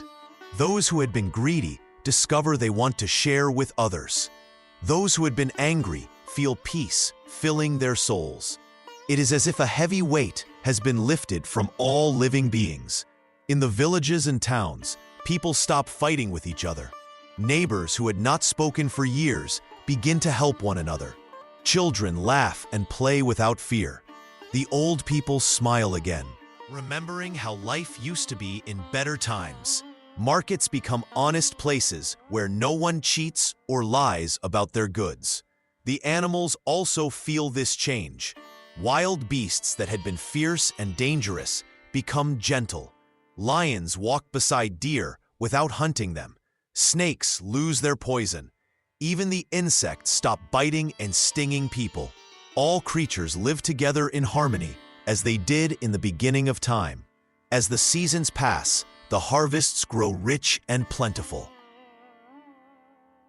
Those who had been greedy discover they want to share with others. Those who had been angry feel peace filling their souls. It is as if a heavy weight has been lifted from all living beings. In the villages and towns, people stop fighting with each other. Neighbors who had not spoken for years begin to help one another. Children laugh and play without fear. The old people smile again, remembering how life used to be in better times. Markets become honest places where no one cheats or lies about their goods. The animals also feel this change. Wild beasts that had been fierce and dangerous become gentle. Lions walk beside deer without hunting them. Snakes lose their poison. Even the insects stop biting and stinging people. All creatures live together in harmony, as they did in the beginning of time. As the seasons pass, the harvests grow rich and plentiful.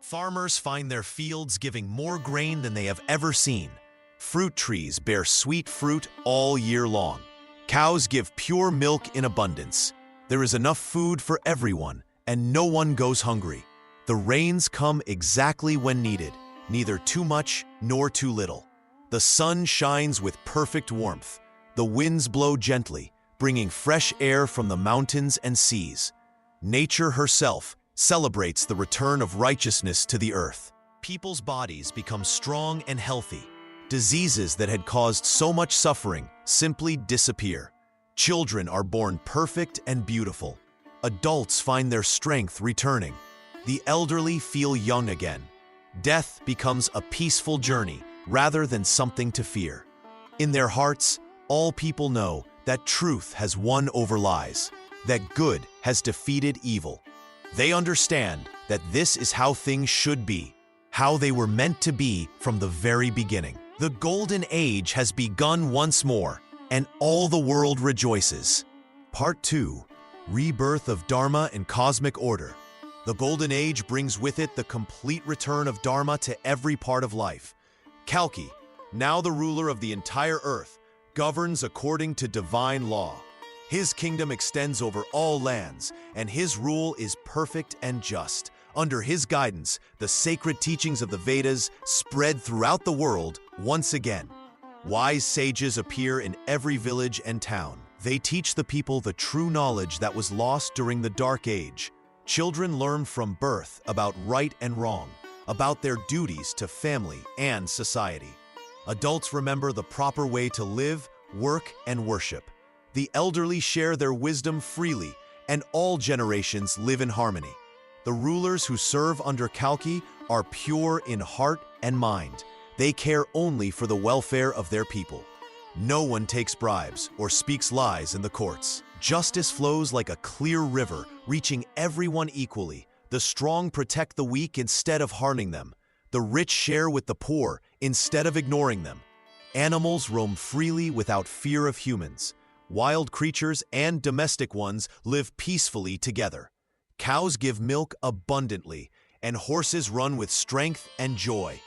Farmers find their fields giving more grain than they have ever seen. Fruit trees bear sweet fruit all year long. Cows give pure milk in abundance. There is enough food for everyone, and no one goes hungry. The rains come exactly when needed, neither too much nor too little. The sun shines with perfect warmth. The winds blow gently, bringing fresh air from the mountains and seas. Nature herself celebrates the return of righteousness to the earth. People's bodies become strong and healthy. Diseases that had caused so much suffering simply disappear. Children are born perfect and beautiful. Adults find their strength returning. The elderly feel young again. Death becomes a peaceful journey rather than something to fear. In their hearts, all people know that truth has won over lies, that good has defeated evil. They understand that this is how things should be, how they were meant to be from the very beginning. The Golden Age has begun once more, and all the world rejoices. Part 2. Rebirth of Dharma and Cosmic Order. The Golden Age brings with it the complete return of Dharma to every part of life. Kalki, now the ruler of the entire earth, governs according to divine law. His kingdom extends over all lands, and his rule is perfect and just. Under his guidance, the sacred teachings of the Vedas spread throughout the world once again. Wise sages appear in every village and town. They teach the people the true knowledge that was lost during the Dark Age. Children learn from birth about right and wrong, about their duties to family and society. Adults remember the proper way to live, work, and worship. The elderly share their wisdom freely, and all generations live in harmony. The rulers who serve under Kalki are pure in heart and mind. They care only for the welfare of their people. No one takes bribes or speaks lies in the courts. Justice flows like a clear river, reaching everyone equally. The strong protect the weak instead of harming them. The rich share with the poor instead of ignoring them. Animals roam freely without fear of humans. Wild creatures and domestic ones live peacefully together. Cows give milk abundantly, and horses run with strength and joy.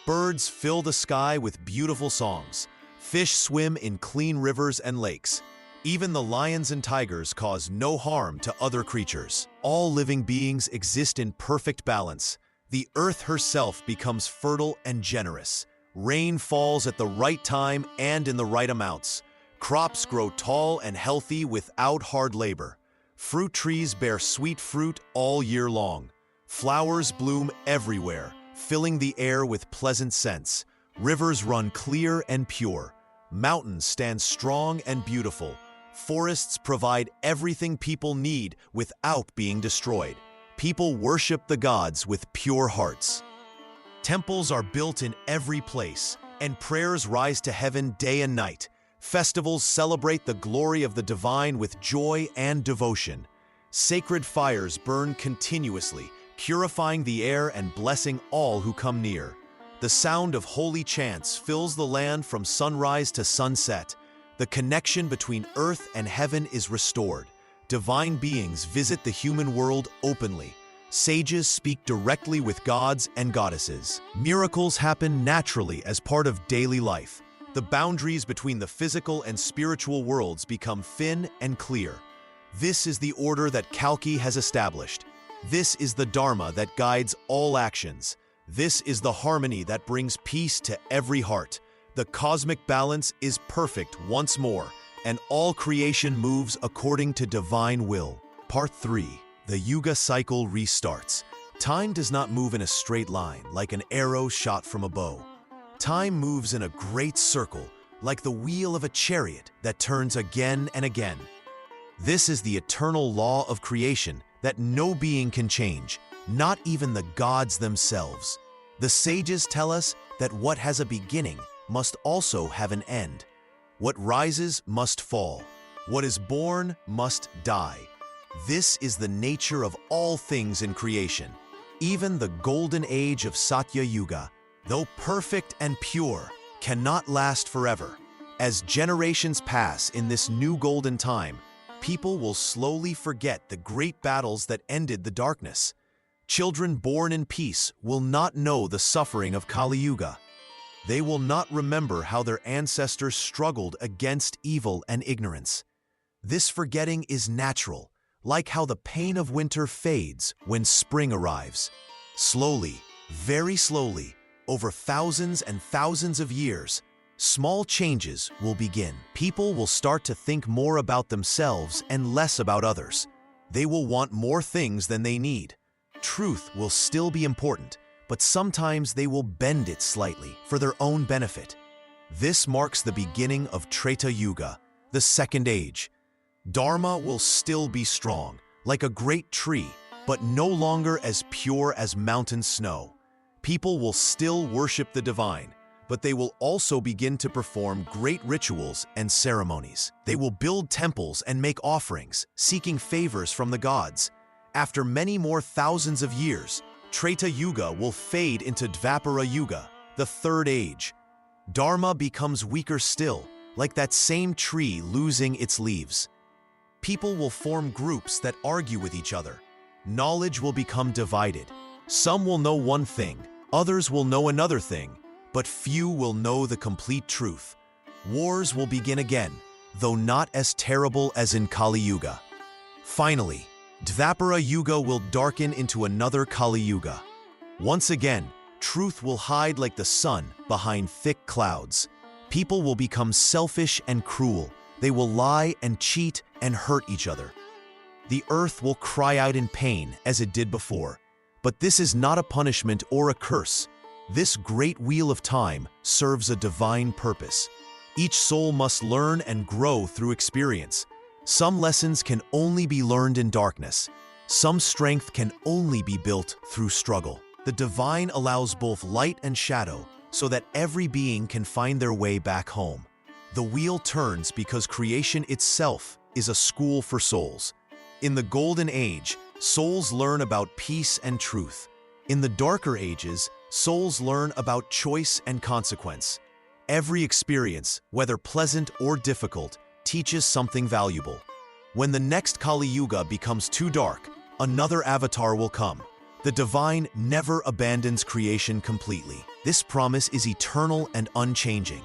Birds fill the sky with beautiful songs. Fish swim in clean rivers and lakes. Even the lions and tigers cause no harm to other creatures. All living beings exist in perfect balance. The earth herself becomes fertile and generous. Rain falls at the right time and in the right amounts. Crops grow tall and healthy without hard labor. Fruit trees bear sweet fruit all year long. Flowers bloom everywhere, filling the air with pleasant scents. Rivers run clear and pure. Mountains stand strong and beautiful. Forests provide everything people need without being destroyed. People worship the gods with pure hearts. Temples are built in every place, and prayers rise to heaven day and night. Festivals celebrate the glory of the divine with joy and devotion. Sacred fires burn continuously, purifying the air and blessing all who come near. The sound of holy chants fills the land from sunrise to sunset. The connection between earth and heaven is restored. Divine beings visit the human world openly. Sages speak directly with gods and goddesses. Miracles happen naturally as part of daily life. The boundaries between the physical and spiritual worlds become thin and clear. This is the order that Kalki has established. This is the Dharma that guides all actions. This is the harmony that brings peace to every heart. The cosmic balance is perfect once more, and all creation moves according to divine will. Part 3. The Yuga cycle restarts. Time does not move in a straight line like an arrow shot from a bow. Time moves in a great circle, like the wheel of a chariot that turns again and again. This is the eternal law of creation that no being can change, not even the gods themselves. The sages tell us that what has a beginning must also have an end. What rises must fall. What is born must die. This is the nature of all things in creation. Even the golden age of Satya Yuga, though perfect and pure, cannot last forever. As generations pass in this new golden time, people will slowly forget the great battles that ended the darkness. Children born in peace will not know the suffering of Kaliyuga. They will not remember how their ancestors struggled against evil and ignorance. This forgetting is natural, like how the pain of winter fades when spring arrives. Slowly, very slowly, over thousands and thousands of years, small changes will begin. People will start to think more about themselves and less about others. They will want more things than they need. Truth will still be important, but sometimes they will bend it slightly for their own benefit. This marks the beginning of Treta Yuga, the second age. Dharma will still be strong, like a great tree, but no longer as pure as mountain snow. People will still worship the divine, but they will also begin to perform great rituals and ceremonies. They will build temples and make offerings, seeking favors from the gods. After many more thousands of years, Treta Yuga will fade into Dvapara Yuga, the third age. Dharma becomes weaker still, like that same tree losing its leaves. People will form groups that argue with each other. Knowledge will become divided. Some will know one thing, others will know another thing, but few will know the complete truth. Wars will begin again, though not as terrible as in Kali Yuga. Finally, Dvapara Yuga will darken into another Kali Yuga. Once again, truth will hide like the sun behind thick clouds. People will become selfish and cruel. They will lie and cheat and hurt each other. The earth will cry out in pain as it did before. But this is not a punishment or a curse. This great wheel of time serves a divine purpose. Each soul must learn and grow through experience. Some lessons can only be learned in darkness. Some strength can only be built through struggle. The divine allows both light and shadow so that every being can find their way back home. The wheel turns because creation itself is a school for souls. In the golden age, souls learn about peace and truth. In the darker ages, souls learn about choice and consequence. Every experience, whether pleasant or difficult, teaches something valuable. When the next Kali Yuga becomes too dark, another avatar will come. The divine never abandons creation completely. This promise is eternal and unchanging.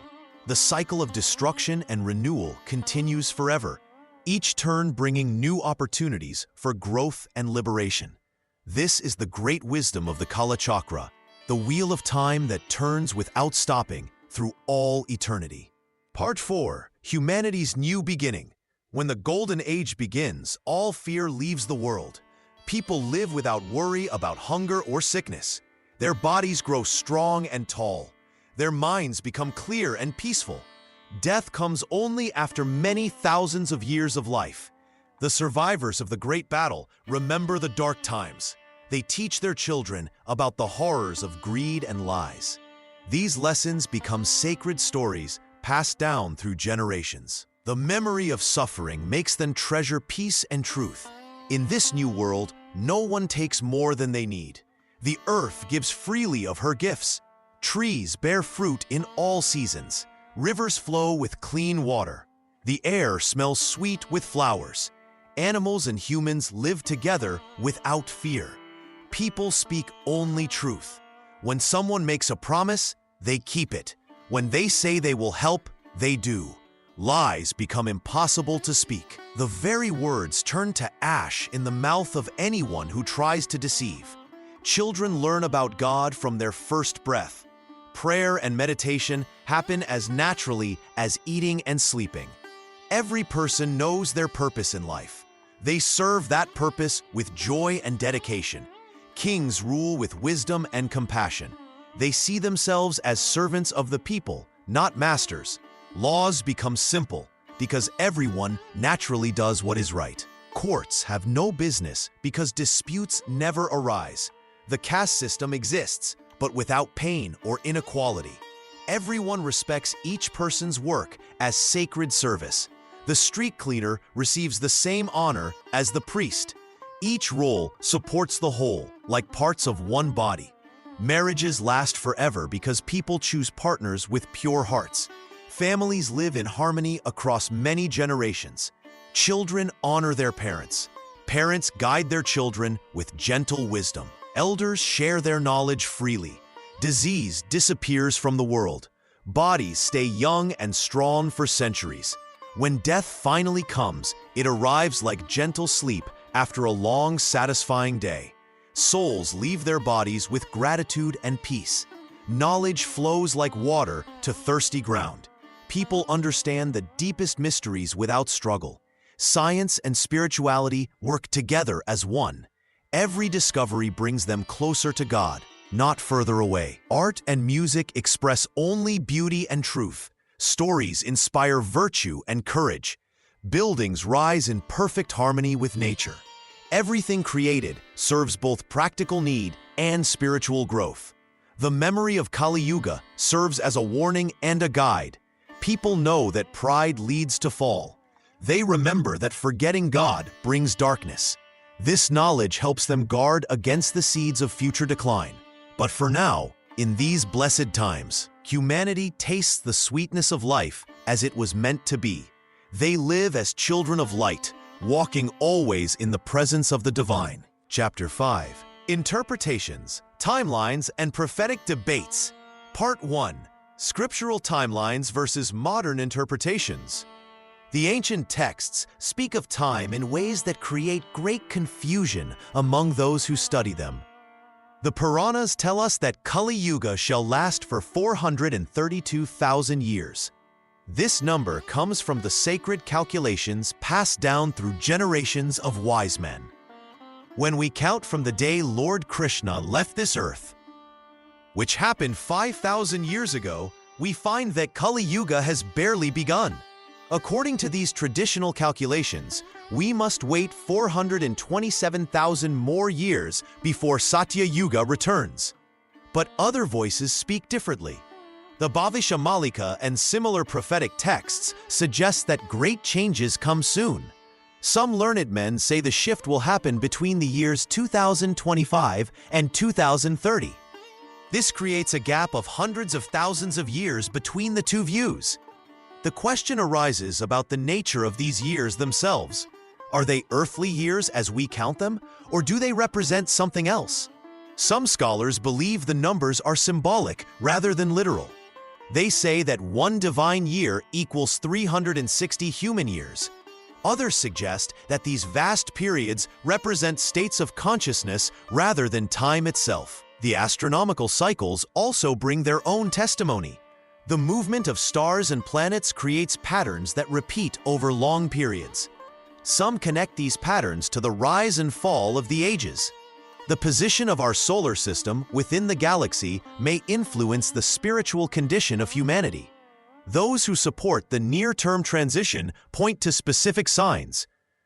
The cycle of destruction and renewal continues forever, each turn bringing new opportunities for growth and liberation. This is the great wisdom of the Kala Chakra, the wheel of time that turns without stopping through all eternity. Part 4. Humanity's New Beginning. When the Golden Age begins, all fear leaves the world. People live without worry about hunger or sickness. Their bodies grow strong and tall. Their minds become clear and peaceful. Death comes only after many thousands of years of life. The survivors of the Great Battle remember the dark times. They teach their children about the horrors of greed and lies. These lessons become sacred stories passed down through generations. The memory of suffering makes them treasure peace and truth. In this new world, no one takes more than they need. The earth gives freely of her gifts. Trees bear fruit in all seasons. Rivers flow with clean water. The air smells sweet with flowers. Animals and humans live together without fear. People speak only truth. When someone makes a promise, they keep it. When they say they will help, they do. Lies become impossible to speak. The very words turn to ash in the mouth of anyone who tries to deceive. Children learn about God from their first breath. Prayer and meditation happen as naturally as eating and sleeping. Every person knows their purpose in life. They serve that purpose with joy and dedication. Kings rule with wisdom and compassion. They see themselves as servants of the people, not masters. Laws become simple because everyone naturally does what is right. Courts have no business because disputes never arise. The caste system exists, but without pain or inequality. Everyone respects each person's work as sacred service. The street cleaner receives the same honor as the priest. Each role supports the whole, like parts of one body. Marriages last forever because people choose partners with pure hearts. Families live in harmony across many generations. Children honor their parents. Parents guide their children with gentle wisdom. Elders share their knowledge freely. Disease disappears from the world. Bodies stay young and strong for centuries. When death finally comes, it arrives like gentle sleep after a long, satisfying day. Souls leave their bodies with gratitude and peace. Knowledge flows like water to thirsty ground. People understand the deepest mysteries without struggle. Science and spirituality work together as one. Every discovery brings them closer to God, not further away. Art and music express only beauty and truth. Stories inspire virtue and courage. Buildings rise in perfect harmony with nature. Everything created serves both practical need and spiritual growth. The memory of Kaliyuga serves as a warning and a guide. People know that pride leads to fall. They remember that forgetting God brings darkness. This knowledge helps them guard against the seeds of future decline. But for now, in these blessed times, humanity tastes the sweetness of life as it was meant to be. They live as children of light, walking always in the presence of the divine. Chapter 5. Interpretations, Timelines, and Prophetic Debates. Part 1. Scriptural Timelines versus Modern Interpretations. The ancient texts speak of time in ways that create great confusion among those who study them. The Puranas tell us that Kali Yuga shall last for 432,000 years. This number comes from the sacred calculations passed down through generations of wise men. When we count from the day Lord Krishna left this earth, which happened 5,000 years ago, we find that Kali Yuga has barely begun. According to these traditional calculations, we must wait 427,000 more years before Satya Yuga returns. But other voices speak differently. The Bhavishya Malika and similar prophetic texts suggest that great changes come soon. Some learned men say the shift will happen between the years 2025 and 2030. This creates a gap of hundreds of thousands of years between the two views. The question arises about the nature of these years themselves. Are they earthly years as we count them, or do they represent something else? Some scholars believe the numbers are symbolic rather than literal. They say that one divine year equals 360 human years. Others suggest that these vast periods represent states of consciousness rather than time itself. The astronomical cycles also bring their own testimony. The movement of stars and planets creates patterns that repeat over long periods. Some connect these patterns to the rise and fall of the ages. The position of our solar system within the galaxy may influence the spiritual condition of humanity. Those who support the near-term transition point to specific signs.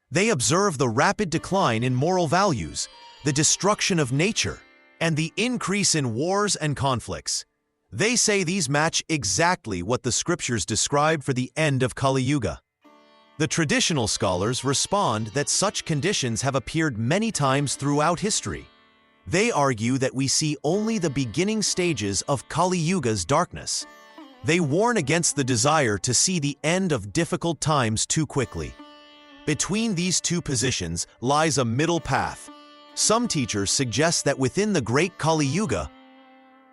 They observe the rapid decline in moral values, the destruction of nature, and the increase in wars and conflicts. They say these match exactly what the scriptures describe for the end of Kaliyuga. The traditional scholars respond that such conditions have appeared many times throughout history. They argue that we see only the beginning stages of Kaliyuga's darkness. They warn against the desire to see the end of difficult times too quickly. Between these two positions lies a middle path. Some teachers suggest that within the great Kaliyuga,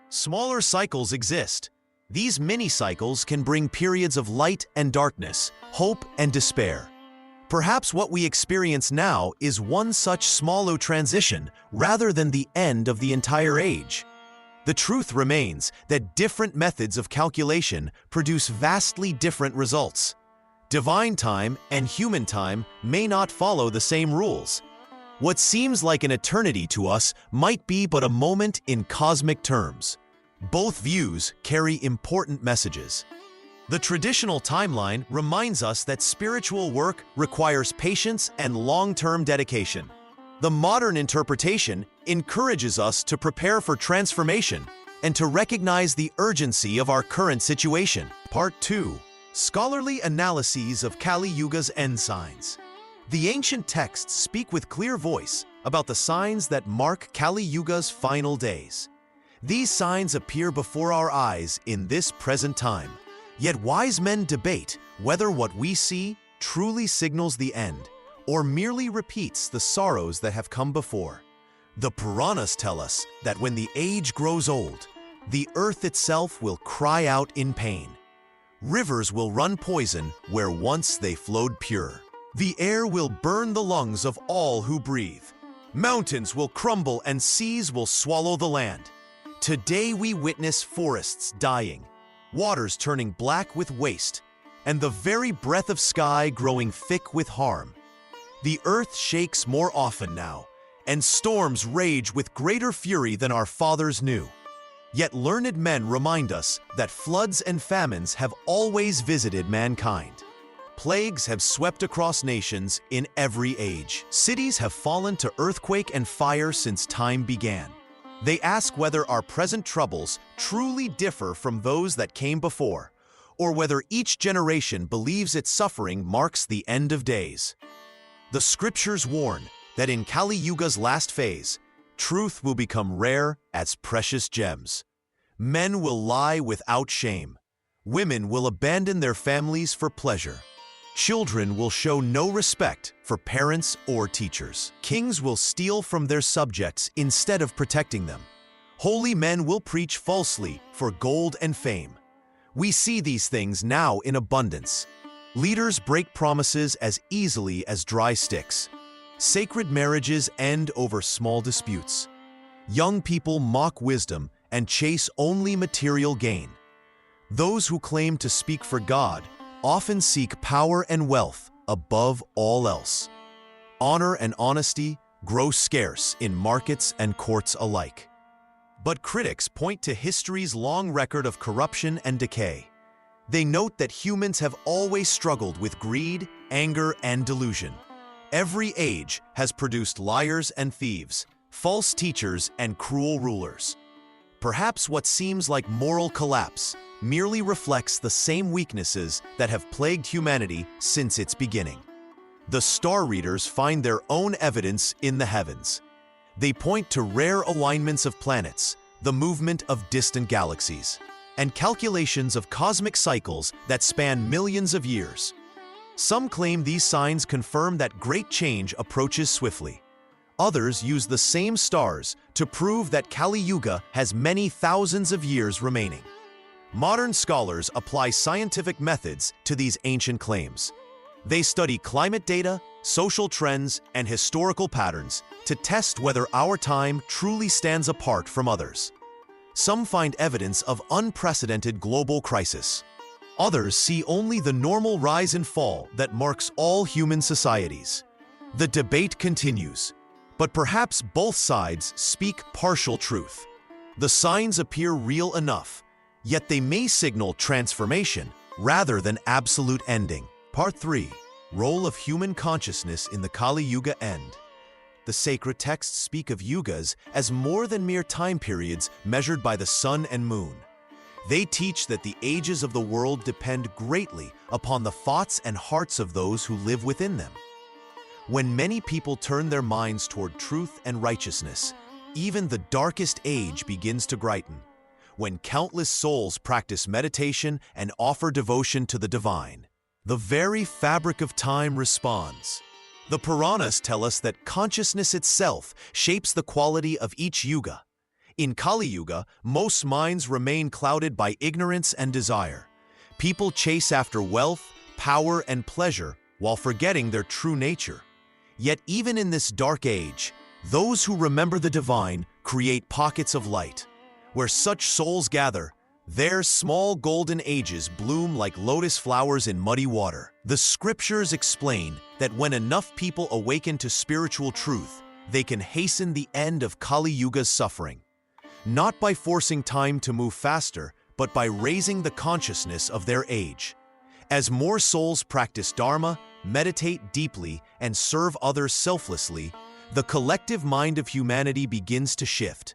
smaller cycles exist. These mini-cycles can bring periods of light and darkness, hope and despair. Perhaps what we experience now is one such smaller transition rather than the end of the entire age. The truth remains that different methods of calculation produce vastly different results. Divine time and human time may not follow the same rules. What seems like an eternity to us might be but a moment in cosmic terms. Both views carry important messages. The traditional timeline reminds us that spiritual work requires patience and long-term dedication. The modern interpretation encourages us to prepare for transformation and to recognize the urgency of our current situation. Part 2. Scholarly Analyses of Kaliyuga's End Signs. The ancient texts speak with clear voice about the signs that mark Kaliyuga's final days. These signs appear before our eyes in this present time. Yet wise men debate whether what we see truly signals the end or merely repeats the sorrows that have come before. The Puranas tell us that when the age grows old, the earth itself will cry out in pain. Rivers will run poison where once they flowed pure. The air will burn the lungs of all who breathe. Mountains will crumble and seas will swallow the land. Today we witness forests dying, waters turning black with waste, and the very breath of sky growing thick with harm. The earth shakes more often now, and storms rage with greater fury than our fathers knew. Yet learned men remind us that floods and famines have always visited mankind. Plagues have swept across nations in every age. Cities have fallen to earthquake and fire since time began. They ask whether our present troubles truly differ from those that came before, or whether each generation believes its suffering marks the end of days. The scriptures warn that in Kaliyuga's last phase, truth will become rare as precious gems. Men will lie without shame. Women will abandon their families for pleasure. Children will show no respect for parents or teachers. Kings will steal from their subjects instead of protecting them. Holy men will preach falsely for gold and fame. We see these things now in abundance. Leaders break promises as easily as dry sticks. Sacred marriages end over small disputes. Young people mock wisdom and chase only material gain. Those who claim to speak for God often seek power and wealth above all else. Honor and honesty grow scarce in markets and courts alike. But critics point to history's long record of corruption and decay. They note that humans have always struggled with greed, anger, and delusion. Every age has produced liars and thieves, false teachers, and cruel rulers. Perhaps what seems like moral collapse merely reflects the same weaknesses that have plagued humanity since its beginning. The star readers find their own evidence in the heavens. They point to rare alignments of planets, the movement of distant galaxies, and calculations of cosmic cycles that span millions of years. Some claim these signs confirm that great change approaches swiftly. Others use the same stars to prove that Kaliyuga has many thousands of years remaining. Modern scholars apply scientific methods to these ancient claims. They study climate data, social trends, and historical patterns to test whether our time truly stands apart from others. Some find evidence of unprecedented global crisis. Others see only the normal rise and fall that marks all human societies. The debate continues, but perhaps both sides speak partial truth. The signs appear real enough, yet they may signal transformation rather than absolute ending. Part 3. Role of human consciousness in the Kaliyuga end. The sacred texts speak of yugas as more than mere time periods measured by the sun and moon. They teach that the ages of the world depend greatly upon the thoughts and hearts of those who live within them. When many people turn their minds toward truth and righteousness, even the darkest age begins to brighten. When countless souls practice meditation and offer devotion to the divine, the very fabric of time responds. The Puranas tell us that consciousness itself shapes the quality of each yuga. In Kaliyuga, most minds remain clouded by ignorance and desire. People chase after wealth, power, and pleasure while forgetting their true nature. Yet even in this dark age, those who remember the divine create pockets of light. Where such souls gather, their small golden ages bloom like lotus flowers in muddy water. The scriptures explain that when enough people awaken to spiritual truth, they can hasten the end of Kali Yuga's suffering. Not by forcing time to move faster, but by raising the consciousness of their age. As more souls practice Dharma, meditate deeply, and serve others selflessly, the collective mind of humanity begins to shift.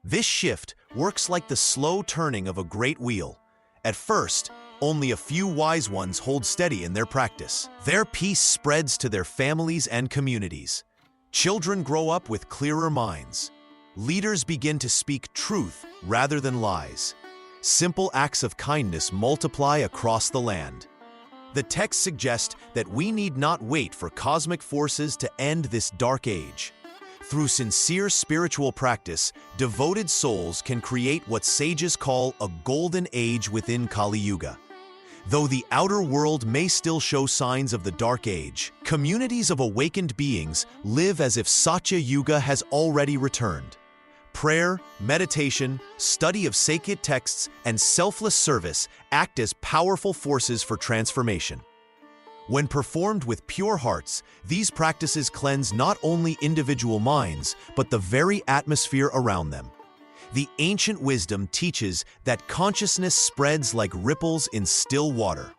This shift works like the slow turning of a great wheel. At first, only a few wise ones hold steady in their practice. Their peace spreads to their families and communities. Children grow up with clearer minds. Leaders begin to speak truth rather than lies. Simple acts of kindness multiply across the land. The text suggests that we need not wait for cosmic forces to end this dark age. Through sincere spiritual practice, devoted souls can create what sages call a golden age within Kali Yuga. Though the outer world may still show signs of the dark age, communities of awakened beings live as if Satya Yuga has already returned. Prayer, meditation, study of sacred texts, and selfless service act as powerful forces for transformation. When performed with pure hearts, these practices cleanse not only individual minds, but the very atmosphere around them. The ancient wisdom teaches that consciousness spreads like ripples in still water.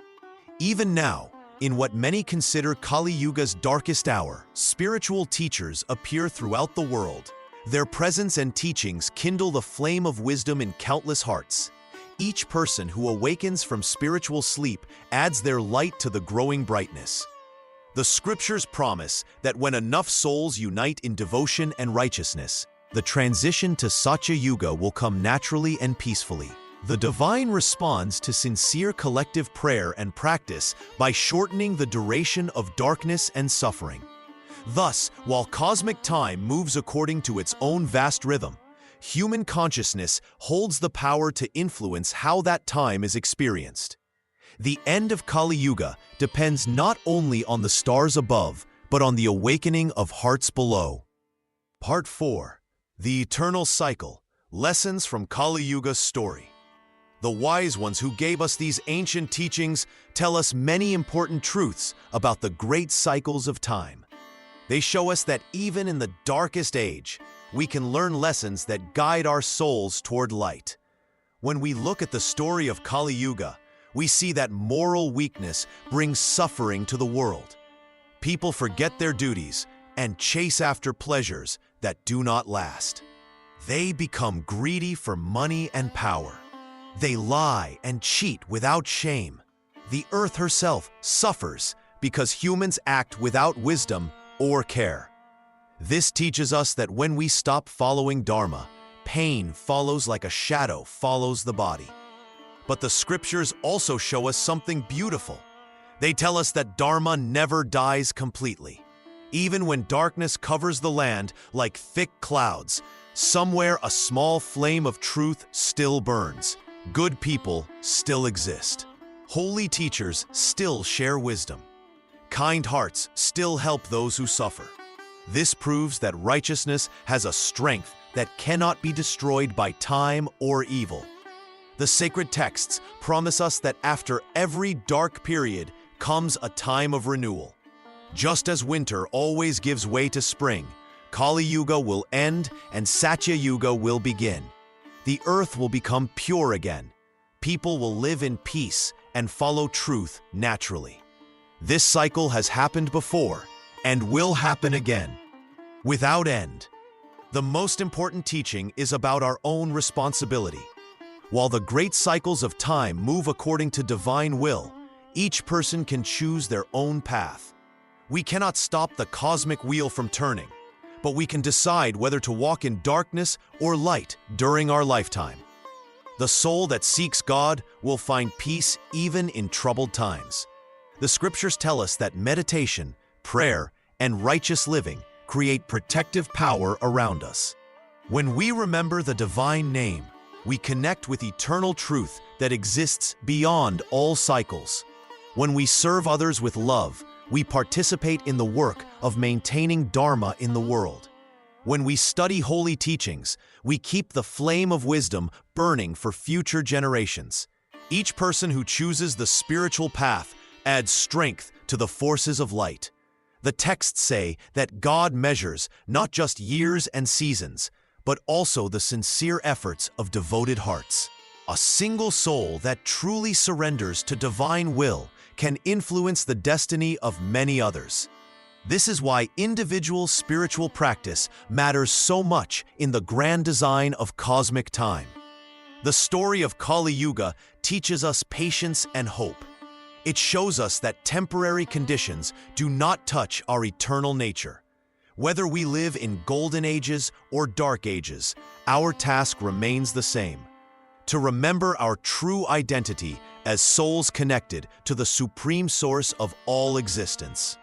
Even now, in what many consider Kali Yuga's darkest hour, spiritual teachers appear throughout the world. Their presence and teachings kindle the flame of wisdom in countless hearts. Each person who awakens from spiritual sleep adds their light to the growing brightness. The scriptures promise that when enough souls unite in devotion and righteousness, the transition to Satya Yuga will come naturally and peacefully. The divine responds to sincere collective prayer and practice by shortening the duration of darkness and suffering. Thus, while cosmic time moves according to its own vast rhythm, human consciousness holds the power to influence how that time is experienced. The end of Kali Yuga depends not only on the stars above, but on the awakening of hearts below. Part 4. The Eternal Cycle. Lessons from Kali Yuga's story. The wise ones who gave us these ancient teachings tell us many important truths about the great cycles of time. They show us that even in the darkest age, we can learn lessons that guide our souls toward light. When we look at the story of Kali Yuga, we see that moral weakness brings suffering to the world. People forget their duties and chase after pleasures that do not last. They become greedy for money and power. They lie and cheat without shame. The earth herself suffers because humans act without wisdom or care. This teaches us that when we stop following Dharma, pain follows like a shadow follows the body. But the scriptures also show us something beautiful. They tell us that Dharma never dies completely. Even when darkness covers the land like thick clouds, somewhere a small flame of truth still burns. Good people still exist. Holy teachers still share wisdom. Kind hearts still help those who suffer. This proves that righteousness has a strength that cannot be destroyed by time or evil. The sacred texts promise us that after every dark period comes a time of renewal. Just as winter always gives way to spring, Kali Yuga will end and Satya Yuga will begin. The earth will become pure again. People will live in peace and follow truth naturally. This cycle has happened before and will happen again, without end. The most important teaching is about our own responsibility. While the great cycles of time move according to divine will, each person can choose their own path. We cannot stop the cosmic wheel from turning, but we can decide whether to walk in darkness or light during our lifetime. The soul that seeks God will find peace even in troubled times. The scriptures tell us that meditation, prayer, and righteous living create protective power around us. When we remember the divine name, we connect with eternal truth that exists beyond all cycles. When we serve others with love, we participate in the work of maintaining Dharma in the world. When we study holy teachings, we keep the flame of wisdom burning for future generations. Each person who chooses the spiritual path adds strength to the forces of light. The texts say that God measures not just years and seasons, but also the sincere efforts of devoted hearts. A single soul that truly surrenders to divine will can influence the destiny of many others. This is why individual spiritual practice matters so much in the grand design of cosmic time. The story of Kaliyuga teaches us patience and hope. It shows us that temporary conditions do not touch our eternal nature. Whether we live in golden ages or dark ages, our task remains the same: to remember our true identity as souls connected to the supreme source of all existence.